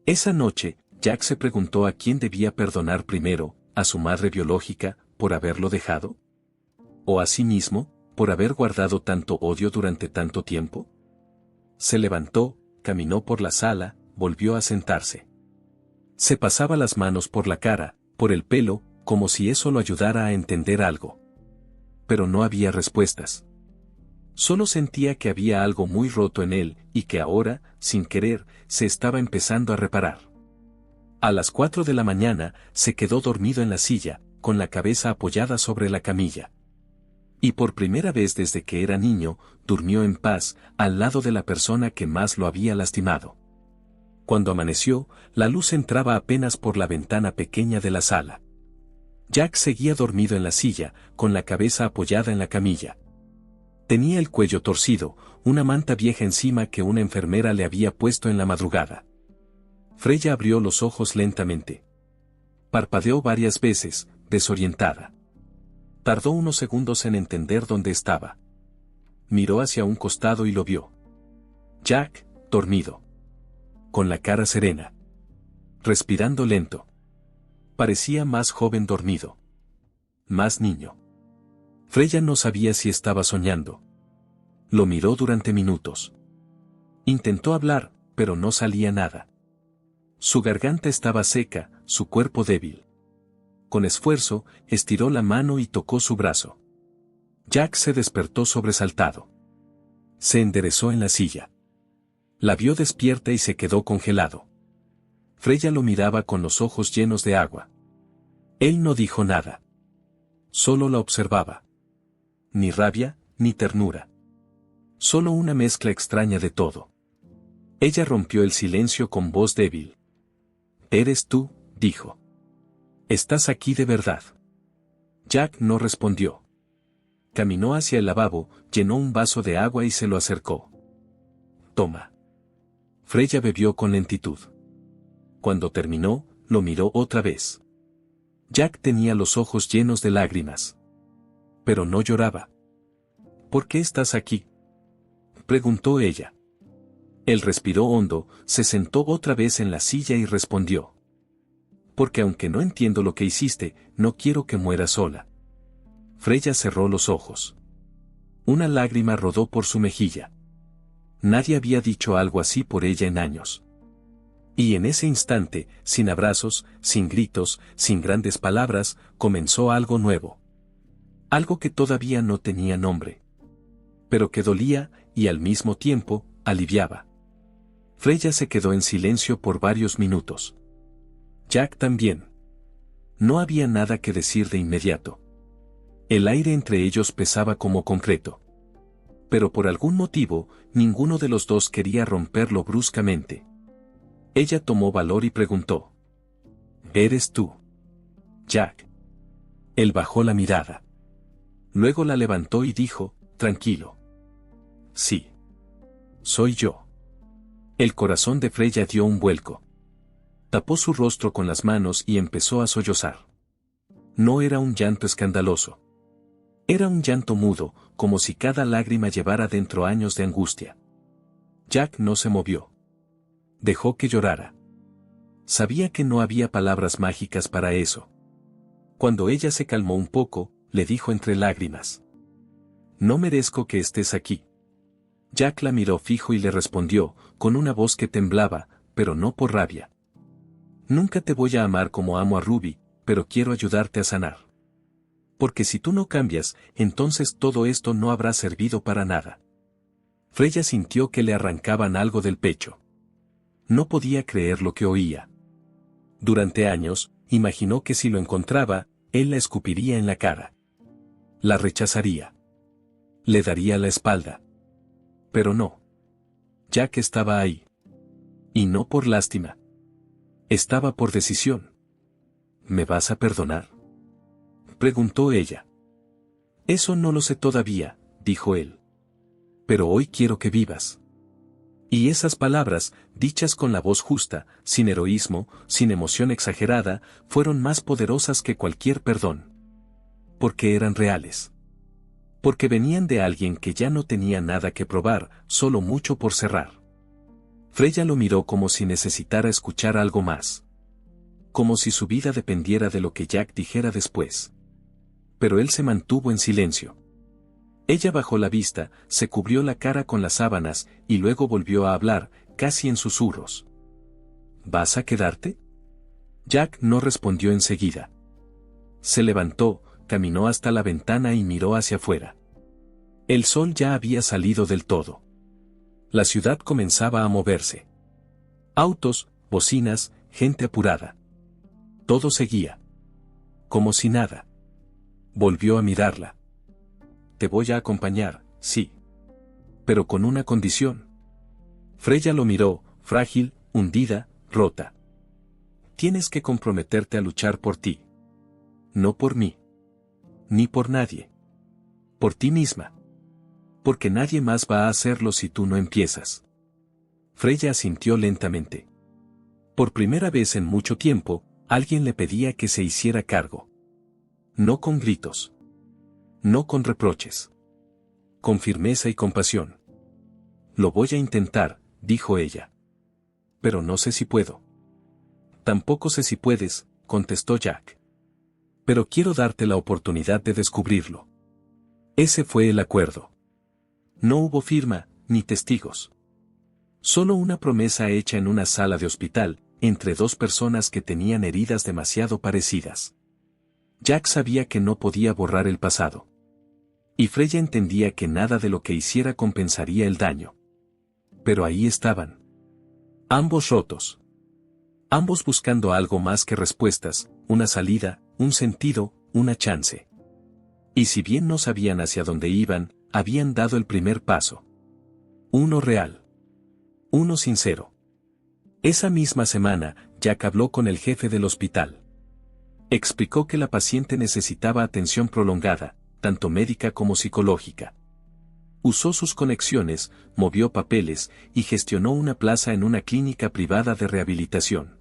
Esa noche, Jack se preguntó a quién debía perdonar primero, a su madre biológica, por haberlo dejado. ¿O a sí mismo, por haber guardado tanto odio durante tanto tiempo? Se levantó, caminó por la sala, volvió a sentarse. Se pasaba las manos por la cara, por el pelo, como si eso lo ayudara a entender algo. Pero no había respuestas. Solo sentía que había algo muy roto en él, y que ahora, sin querer, se estaba empezando a reparar. A las 4 de la mañana, se quedó dormido en la silla, con la cabeza apoyada sobre la camilla. Y por primera vez desde que era niño, durmió en paz, al lado de la persona que más lo había lastimado. Cuando amaneció, la luz entraba apenas por la ventana pequeña de la sala. Jack seguía dormido en la silla, con la cabeza apoyada en la camilla. Tenía el cuello torcido, una manta vieja encima que una enfermera le había puesto en la madrugada. Freya abrió los ojos lentamente. Parpadeó varias veces, desorientada. Tardó unos segundos en entender dónde estaba. Miró hacia un costado y lo vio. Jack, dormido. Con la cara serena. Respirando lento. Parecía más joven dormido. Más niño. Freya no sabía si estaba soñando. Lo miró durante minutos. Intentó hablar, pero no salía nada. Su garganta estaba seca, su cuerpo débil. Con esfuerzo, estiró la mano y tocó su brazo. Jack se despertó sobresaltado. Se enderezó en la silla. La vio despierta y se quedó congelado. Freya lo miraba con los ojos llenos de agua. Él no dijo nada. Solo la observaba. Ni rabia, ni ternura. Solo una mezcla extraña de todo. Ella rompió el silencio con voz débil. «¿Eres tú?», dijo. «¿Estás aquí de verdad?». Jack no respondió. Caminó hacia el lavabo, llenó un vaso de agua y se lo acercó. «Toma». Freya bebió con lentitud. Cuando terminó, lo miró otra vez. Jack tenía los ojos llenos de lágrimas. Pero no lloraba. «¿Por qué estás aquí?», preguntó ella. Él respiró hondo, se sentó otra vez en la silla y respondió. «Porque aunque no entiendo lo que hiciste, no quiero que mueras sola». Freya cerró los ojos. Una lágrima rodó por su mejilla. Nadie había dicho algo así por ella en años. Y en ese instante, sin abrazos, sin gritos, sin grandes palabras, comenzó algo nuevo. Algo que todavía no tenía nombre. Pero que dolía, y al mismo tiempo, aliviaba. Freya se quedó en silencio por varios minutos. Jack también. No había nada que decir de inmediato. El aire entre ellos pesaba como concreto. Pero por algún motivo, ninguno de los dos quería romperlo bruscamente. Ella tomó valor y preguntó. «¿Eres tú?». «Jack». Él bajó la mirada. Luego la levantó y dijo, tranquilo. «Sí. Soy yo». El corazón de Freya dio un vuelco. Tapó su rostro con las manos y empezó a sollozar. No era un llanto escandaloso. Era un llanto mudo, como si cada lágrima llevara dentro años de angustia. Jack no se movió. Dejó que llorara. Sabía que no había palabras mágicas para eso. Cuando ella se calmó un poco, le dijo entre lágrimas. «No merezco que estés aquí». Jack la miró fijo y le respondió, con una voz que temblaba, pero no por rabia. «Nunca te voy a amar como amo a Ruby, pero quiero ayudarte a sanar. Porque si tú no cambias, entonces todo esto no habrá servido para nada». Freya sintió que le arrancaban algo del pecho. No podía creer lo que oía. Durante años, imaginó que si lo encontraba, él la escupiría en la cara. La rechazaría. Le daría la espalda. Pero no. Jack estaba ahí. Y no por lástima. Estaba por decisión. «¿Me vas a perdonar?», preguntó ella. «Eso no lo sé todavía», dijo él. «Pero hoy quiero que vivas». Y esas palabras, dichas con la voz justa, sin heroísmo, sin emoción exagerada, fueron más poderosas que cualquier perdón. Porque eran reales. Porque venían de alguien que ya no tenía nada que probar, solo mucho por cerrar. Freya lo miró como si necesitara escuchar algo más. Como si su vida dependiera de lo que Jack dijera después. Pero él se mantuvo en silencio. Ella bajó la vista, se cubrió la cara con las sábanas, y luego volvió a hablar, casi en susurros. «¿Vas a quedarte?». Jack no respondió enseguida. Se levantó, caminó hasta la ventana y miró hacia afuera. El sol ya había salido del todo. La ciudad comenzaba a moverse. Autos, bocinas, gente apurada. Todo seguía. Como si nada. Volvió a mirarla. «Te voy a acompañar, sí. Pero con una condición». Freya lo miró, frágil, hundida, rota. «Tienes que comprometerte a luchar por ti. No por mí. Ni por nadie. Por ti misma. Porque nadie más va a hacerlo si tú no empiezas». Freya asintió lentamente. Por primera vez en mucho tiempo, alguien le pedía que se hiciera cargo. No con gritos. No con reproches. Con firmeza y compasión. «Lo voy a intentar», dijo ella. «Pero no sé si puedo». «Tampoco sé si puedes», contestó Jack. «Pero quiero darte la oportunidad de descubrirlo». Ese fue el acuerdo. No hubo firma, ni testigos. Solo una promesa hecha en una sala de hospital, entre dos personas que tenían heridas demasiado parecidas. Jack sabía que no podía borrar el pasado. Y Freya entendía que nada de lo que hiciera compensaría el daño. Pero ahí estaban. Ambos rotos. Ambos buscando algo más que respuestas, una salida, un sentido, una chance. Y si bien no sabían hacia dónde iban, habían dado el primer paso. Uno real. Uno sincero. Esa misma semana, Jack habló con el jefe del hospital. Explicó que la paciente necesitaba atención prolongada, tanto médica como psicológica. Usó sus conexiones, movió papeles y gestionó una plaza en una clínica privada de rehabilitación.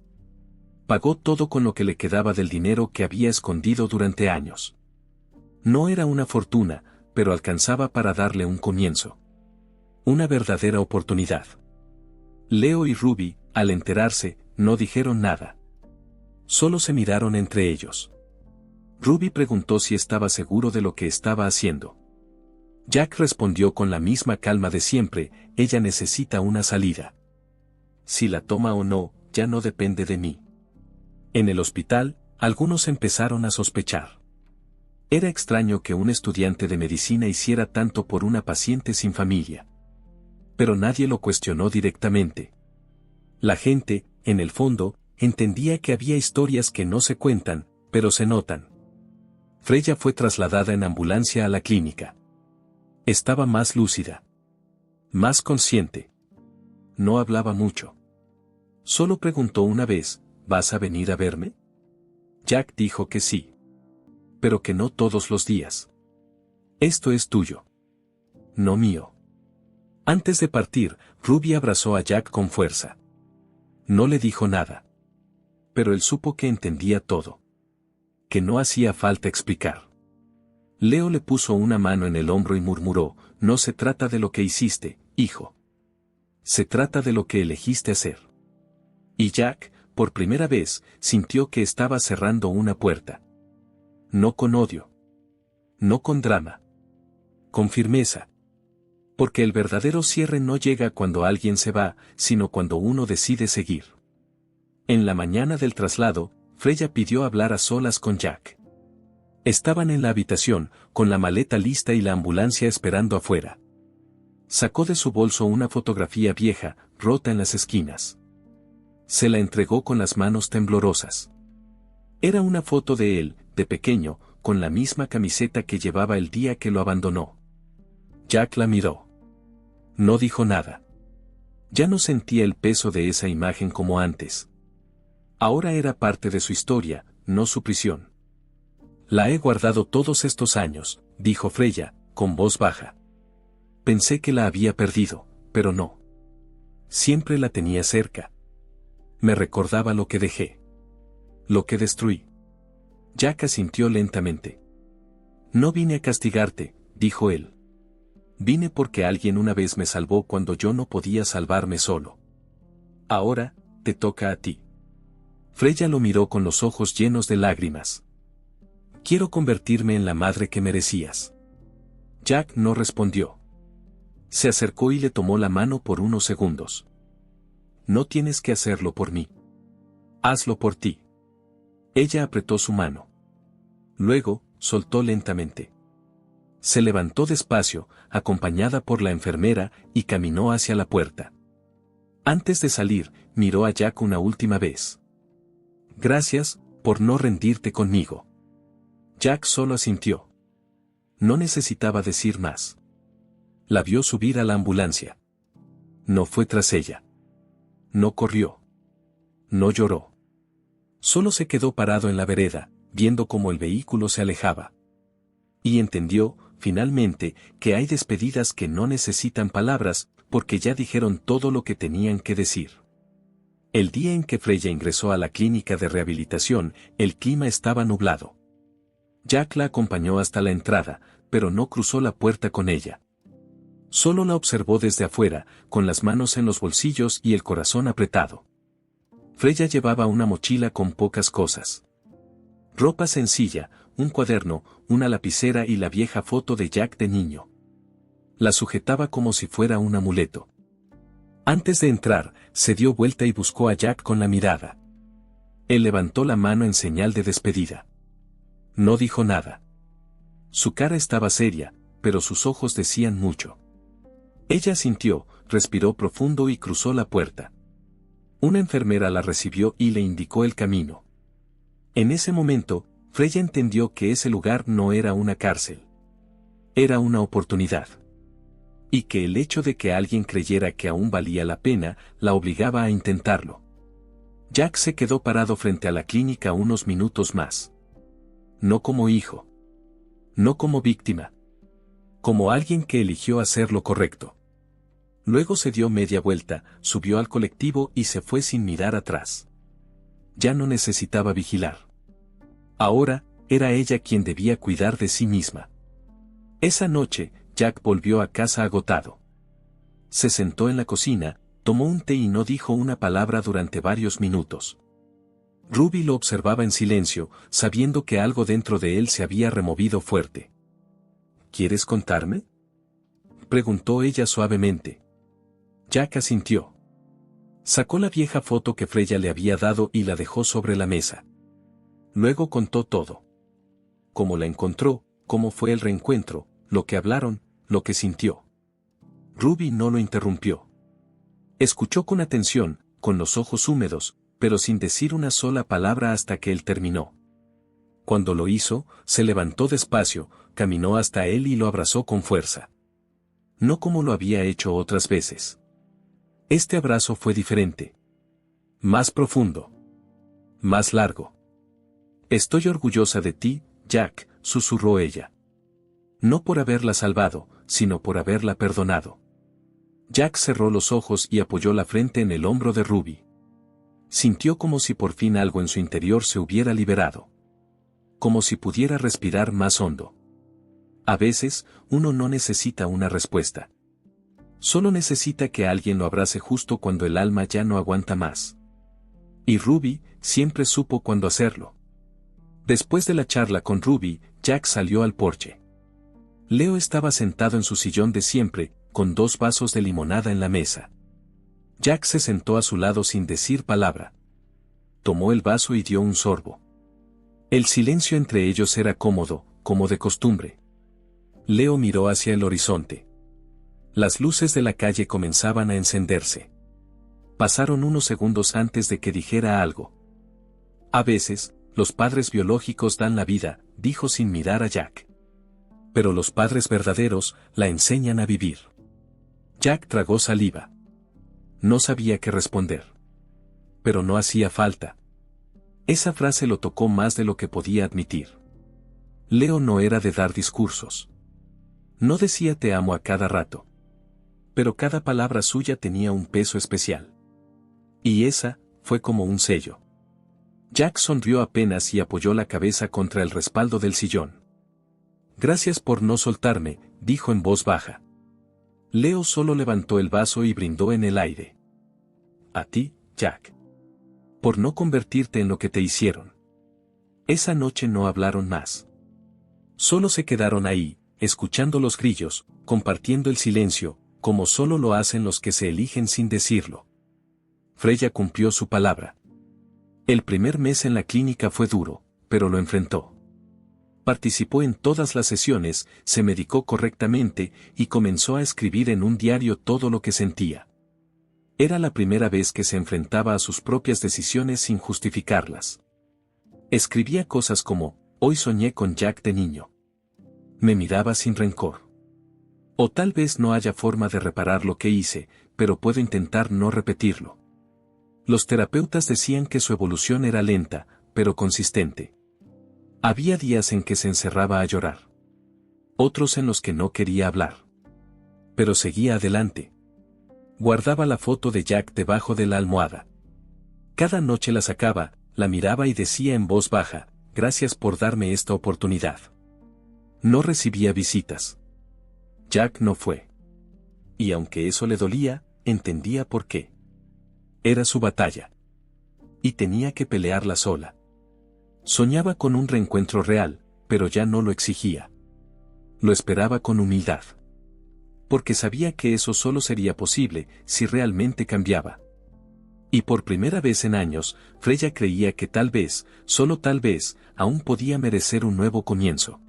Pagó todo con lo que le quedaba del dinero que había escondido durante años. No era una fortuna, pero alcanzaba para darle un comienzo. Una verdadera oportunidad. Leo y Ruby, al enterarse, no dijeron nada. Solo se miraron entre ellos. Ruby preguntó si estaba seguro de lo que estaba haciendo. Jack respondió con la misma calma de siempre, ella necesita una salida. Si la toma o no, ya no depende de mí. En el hospital, algunos empezaron a sospechar. Era extraño que un estudiante de medicina hiciera tanto por una paciente sin familia. Pero nadie lo cuestionó directamente. La gente, en el fondo, entendía que había historias que no se cuentan, pero se notan. Freya fue trasladada en ambulancia a la clínica. Estaba más lúcida. Más consciente. No hablaba mucho. Solo preguntó una vez, ¿vas a venir a verme? Jack dijo que sí. Pero que no todos los días. Esto es tuyo. No mío. Antes de partir, Ruby abrazó a Jack con fuerza. No le dijo nada. Pero él supo que entendía todo. Que no hacía falta explicar. Leo le puso una mano en el hombro y murmuró, no se trata de lo que hiciste, hijo. Se trata de lo que elegiste hacer. Y Jack, por primera vez, sintió que estaba cerrando una puerta. No con odio. No con drama. Con firmeza. Porque el verdadero cierre no llega cuando alguien se va, sino cuando uno decide seguir. En la mañana del traslado, Freya pidió hablar a solas con Jack. Estaban en la habitación, con la maleta lista y la ambulancia esperando afuera. Sacó de su bolso una fotografía vieja, rota en las esquinas. Se la entregó con las manos temblorosas. Era una foto de él, de pequeño, con la misma camiseta que llevaba el día que lo abandonó. Jack la miró. No dijo nada. Ya no sentía el peso de esa imagen como antes. Ahora era parte de su historia, no su prisión. La he guardado todos estos años, dijo Freya, con voz baja. Pensé que la había perdido, pero no. Siempre la tenía cerca. Me recordaba lo que dejé. Lo que destruí. Jack asintió lentamente. No vine a castigarte, dijo él. Vine porque alguien una vez me salvó cuando yo no podía salvarme solo. Ahora, te toca a ti. Freya lo miró con los ojos llenos de lágrimas. Quiero convertirme en la madre que merecías. Jack no respondió. Se acercó y le tomó la mano por unos segundos. No tienes que hacerlo por mí. Hazlo por ti. Ella apretó su mano. Luego, soltó lentamente. Se levantó despacio, acompañada por la enfermera, y caminó hacia la puerta. Antes de salir, miró a Jack una última vez. Gracias, por no rendirte conmigo. Jack solo asintió. No necesitaba decir más. La vio subir a la ambulancia. No fue tras ella. No corrió. No lloró. Solo se quedó parado en la vereda, viendo cómo el vehículo se alejaba. Y entendió, finalmente, que hay despedidas que no necesitan palabras, porque ya dijeron todo lo que tenían que decir. El día en que Freya ingresó a la clínica de rehabilitación, el clima estaba nublado. Jack la acompañó hasta la entrada, pero no cruzó la puerta con ella. Solo la observó desde afuera, con las manos en los bolsillos y el corazón apretado. Freya llevaba una mochila con pocas cosas. Ropa sencilla, un cuaderno, una lapicera y la vieja foto de Jack de niño. La sujetaba como si fuera un amuleto. Antes de entrar, se dio vuelta y buscó a Jack con la mirada. Él levantó la mano en señal de despedida. No dijo nada. Su cara estaba seria, pero sus ojos decían mucho. Ella asintió, respiró profundo y cruzó la puerta. Una enfermera la recibió y le indicó el camino. En ese momento, Freya entendió que ese lugar no era una cárcel. Era una oportunidad. Y que el hecho de que alguien creyera que aún valía la pena, la obligaba a intentarlo. Jack se quedó parado frente a la clínica unos minutos más. No como hijo. No como víctima. Como alguien que eligió hacer lo correcto. Luego se dio media vuelta, subió al colectivo y se fue sin mirar atrás. Ya no necesitaba vigilar. Ahora, era ella quien debía cuidar de sí misma. Esa noche, Jack volvió a casa agotado. Se sentó en la cocina, tomó un té y no dijo una palabra durante varios minutos. Ruby lo observaba en silencio, sabiendo que algo dentro de él se había removido fuerte. ¿Quieres contarme?, preguntó ella suavemente. Jack asintió. Sacó la vieja foto que Freya le había dado y la dejó sobre la mesa. Luego contó todo. Cómo la encontró, cómo fue el reencuentro, lo que hablaron, lo que sintió. Ruby no lo interrumpió. Escuchó con atención, con los ojos húmedos, pero sin decir una sola palabra hasta que él terminó. Cuando lo hizo, se levantó despacio, caminó hasta él y lo abrazó con fuerza. No como lo había hecho otras veces. Este abrazo fue diferente. Más profundo. Más largo. Estoy orgullosa de ti, Jack, susurró ella. No por haberla salvado, sino por haberla perdonado. Jack cerró los ojos y apoyó la frente en el hombro de Ruby. Sintió como si por fin algo en su interior se hubiera liberado. Como si pudiera respirar más hondo. A veces, uno no necesita una respuesta. Solo necesita que alguien lo abrace justo cuando el alma ya no aguanta más. Y Ruby siempre supo cuándo hacerlo. Después de la charla con Ruby, Jack salió al porche. Leo estaba sentado en su sillón de siempre, con 2 vasos de limonada en la mesa. Jack se sentó a su lado sin decir palabra. Tomó el vaso y dio un sorbo. El silencio entre ellos era cómodo, como de costumbre. Leo miró hacia el horizonte. Las luces de la calle comenzaban a encenderse. Pasaron unos segundos antes de que dijera algo. A veces, los padres biológicos dan la vida, dijo sin mirar a Jack. Pero los padres verdaderos la enseñan a vivir. Jack tragó saliva. No sabía qué responder. Pero no hacía falta. Esa frase lo tocó más de lo que podía admitir. Leo no era de dar discursos. No decía te amo a cada rato. Pero cada palabra suya tenía un peso especial. Y esa, fue como un sello. Jack sonrió apenas y apoyó la cabeza contra el respaldo del sillón. Gracias por no soltarme, dijo en voz baja. Leo solo levantó el vaso y brindó en el aire. A ti, Jack. Por no convertirte en lo que te hicieron. Esa noche no hablaron más. Solo se quedaron ahí, escuchando los grillos, compartiendo el silencio, como solo lo hacen los que se eligen sin decirlo. Freya cumplió su palabra. El primer mes en la clínica fue duro, pero lo enfrentó. Participó en todas las sesiones, se medicó correctamente y comenzó a escribir en un diario todo lo que sentía. Era la primera vez que se enfrentaba a sus propias decisiones sin justificarlas. Escribía cosas como, hoy soñé con Jack de niño. Me miraba sin rencor. O tal vez no haya forma de reparar lo que hice, pero puedo intentar no repetirlo. Los terapeutas decían que su evolución era lenta, pero consistente. Había días en que se encerraba a llorar. Otros en los que no quería hablar. Pero seguía adelante. Guardaba la foto de Jack debajo de la almohada. Cada noche la sacaba, la miraba y decía en voz baja, gracias por darme esta oportunidad. No recibía visitas. Jack no fue. Y aunque eso le dolía, entendía por qué. Era su batalla. Y tenía que pelearla sola. Soñaba con un reencuentro real, pero ya no lo exigía. Lo esperaba con humildad. Porque sabía que eso solo sería posible si realmente cambiaba. Y por primera vez en años, Freya creía que tal vez, solo tal vez, aún podía merecer un nuevo comienzo.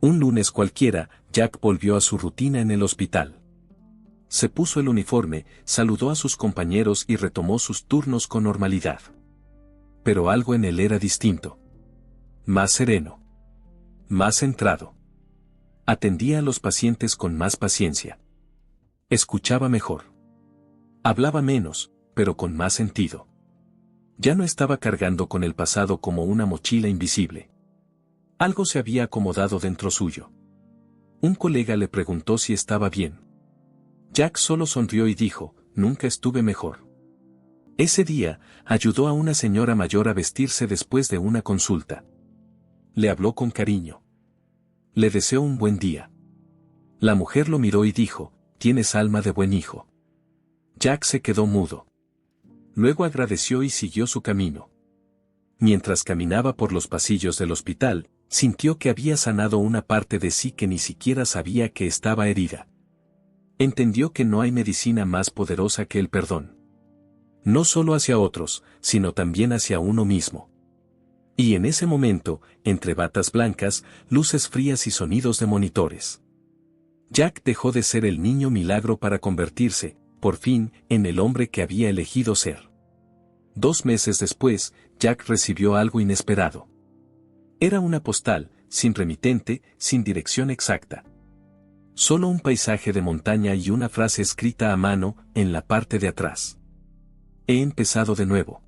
Un lunes cualquiera, Jack volvió a su rutina en el hospital. Se puso el uniforme, saludó a sus compañeros y retomó sus turnos con normalidad. Pero algo en él era distinto. Más sereno. Más centrado. Atendía a los pacientes con más paciencia. Escuchaba mejor. Hablaba menos, pero con más sentido. Ya no estaba cargando con el pasado como una mochila invisible. Algo se había acomodado dentro suyo. Un colega le preguntó si estaba bien. Jack solo sonrió y dijo, nunca estuve mejor. Ese día, ayudó a una señora mayor a vestirse después de una consulta. Le habló con cariño. Le deseó un buen día. La mujer lo miró y dijo, tienes alma de buen hijo. Jack se quedó mudo. Luego agradeció y siguió su camino. Mientras caminaba por los pasillos del hospital, sintió que había sanado una parte de sí que ni siquiera sabía que estaba herida. Entendió que no hay medicina más poderosa que el perdón. No solo hacia otros, sino también hacia uno mismo. Y en ese momento, entre batas blancas, luces frías y sonidos de monitores, Jack dejó de ser el niño milagro para convertirse, por fin, en el hombre que había elegido ser. 2 meses después, Jack recibió algo inesperado. Era una postal, sin remitente, sin dirección exacta. Solo un paisaje de montaña y una frase escrita a mano, en la parte de atrás. He empezado de nuevo.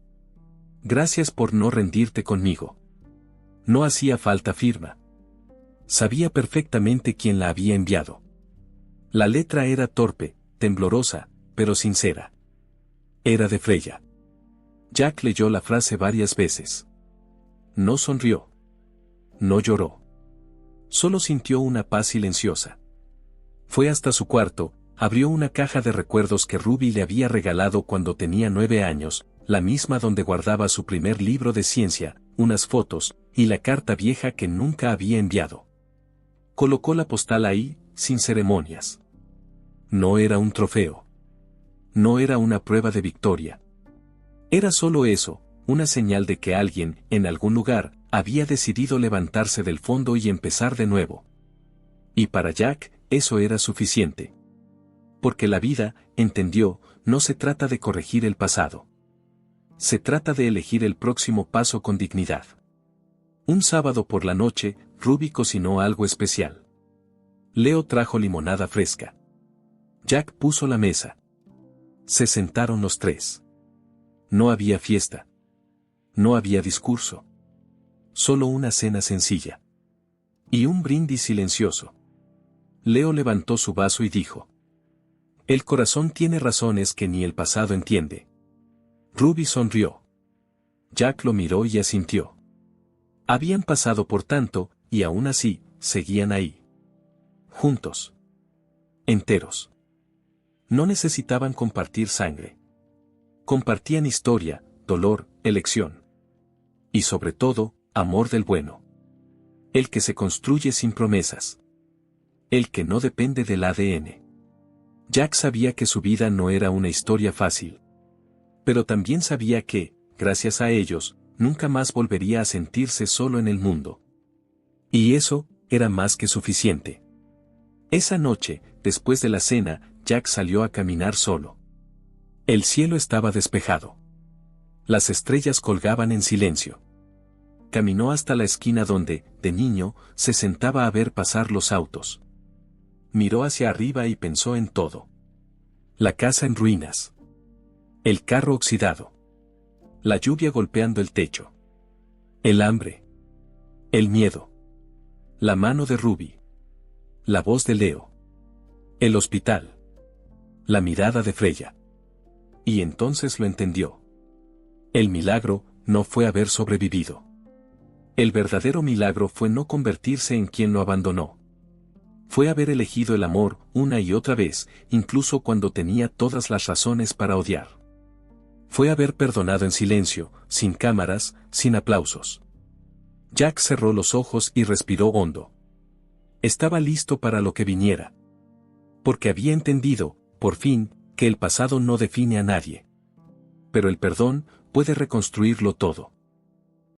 Gracias por no rendirte conmigo. No hacía falta firma. Sabía perfectamente quién la había enviado. La letra era torpe, temblorosa, pero sincera. Era de Freya. Jack leyó la frase varias veces. No sonrió. No lloró. Solo sintió una paz silenciosa. Fue hasta su cuarto, abrió una caja de recuerdos que Ruby le había regalado cuando tenía 9 años, la misma donde guardaba su primer libro de ciencia, unas fotos, y la carta vieja que nunca había enviado. Colocó la postal ahí, sin ceremonias. No era un trofeo. No era una prueba de victoria. Era solo eso, una señal de que alguien, en algún lugar, había decidido levantarse del fondo y empezar de nuevo. Y para Jack, eso era suficiente. Porque la vida, entendió, no se trata de corregir el pasado. Se trata de elegir el próximo paso con dignidad. Un sábado por la noche, Ruby cocinó algo especial. Leo trajo limonada fresca. Jack puso la mesa. Se sentaron los tres. No había fiesta. No había discurso. Solo una cena sencilla. Y un brindis silencioso. Leo levantó su vaso y dijo: el corazón tiene razones que ni el pasado entiende. Ruby sonrió. Jack lo miró y asintió. Habían pasado por tanto, y aún así, seguían ahí. Juntos. Enteros. No necesitaban compartir sangre. Compartían historia, dolor, elección. Y sobre todo, amor del bueno. El que se construye sin promesas. El que no depende del ADN. Jack sabía que su vida no era una historia fácil. Pero también sabía que, gracias a ellos, nunca más volvería a sentirse solo en el mundo. Y eso, era más que suficiente. Esa noche, después de la cena, Jack salió a caminar solo. El cielo estaba despejado. Las estrellas colgaban en silencio. Caminó hasta la esquina donde, de niño, se sentaba a ver pasar los autos. Miró hacia arriba y pensó en todo. La casa en ruinas. El carro oxidado. La lluvia golpeando el techo. El hambre. El miedo. La mano de Ruby. La voz de Leo. El hospital. La mirada de Freya. Y entonces lo entendió. El milagro no fue haber sobrevivido. El verdadero milagro fue no convertirse en quien lo abandonó. Fue haber elegido el amor una y otra vez, incluso cuando tenía todas las razones para odiar. Fue haber perdonado en silencio, sin cámaras, sin aplausos. Jack cerró los ojos y respiró hondo. Estaba listo para lo que viniera. porque había entendido, por fin, que el pasado no define a nadie. Pero el perdón puede reconstruirlo todo.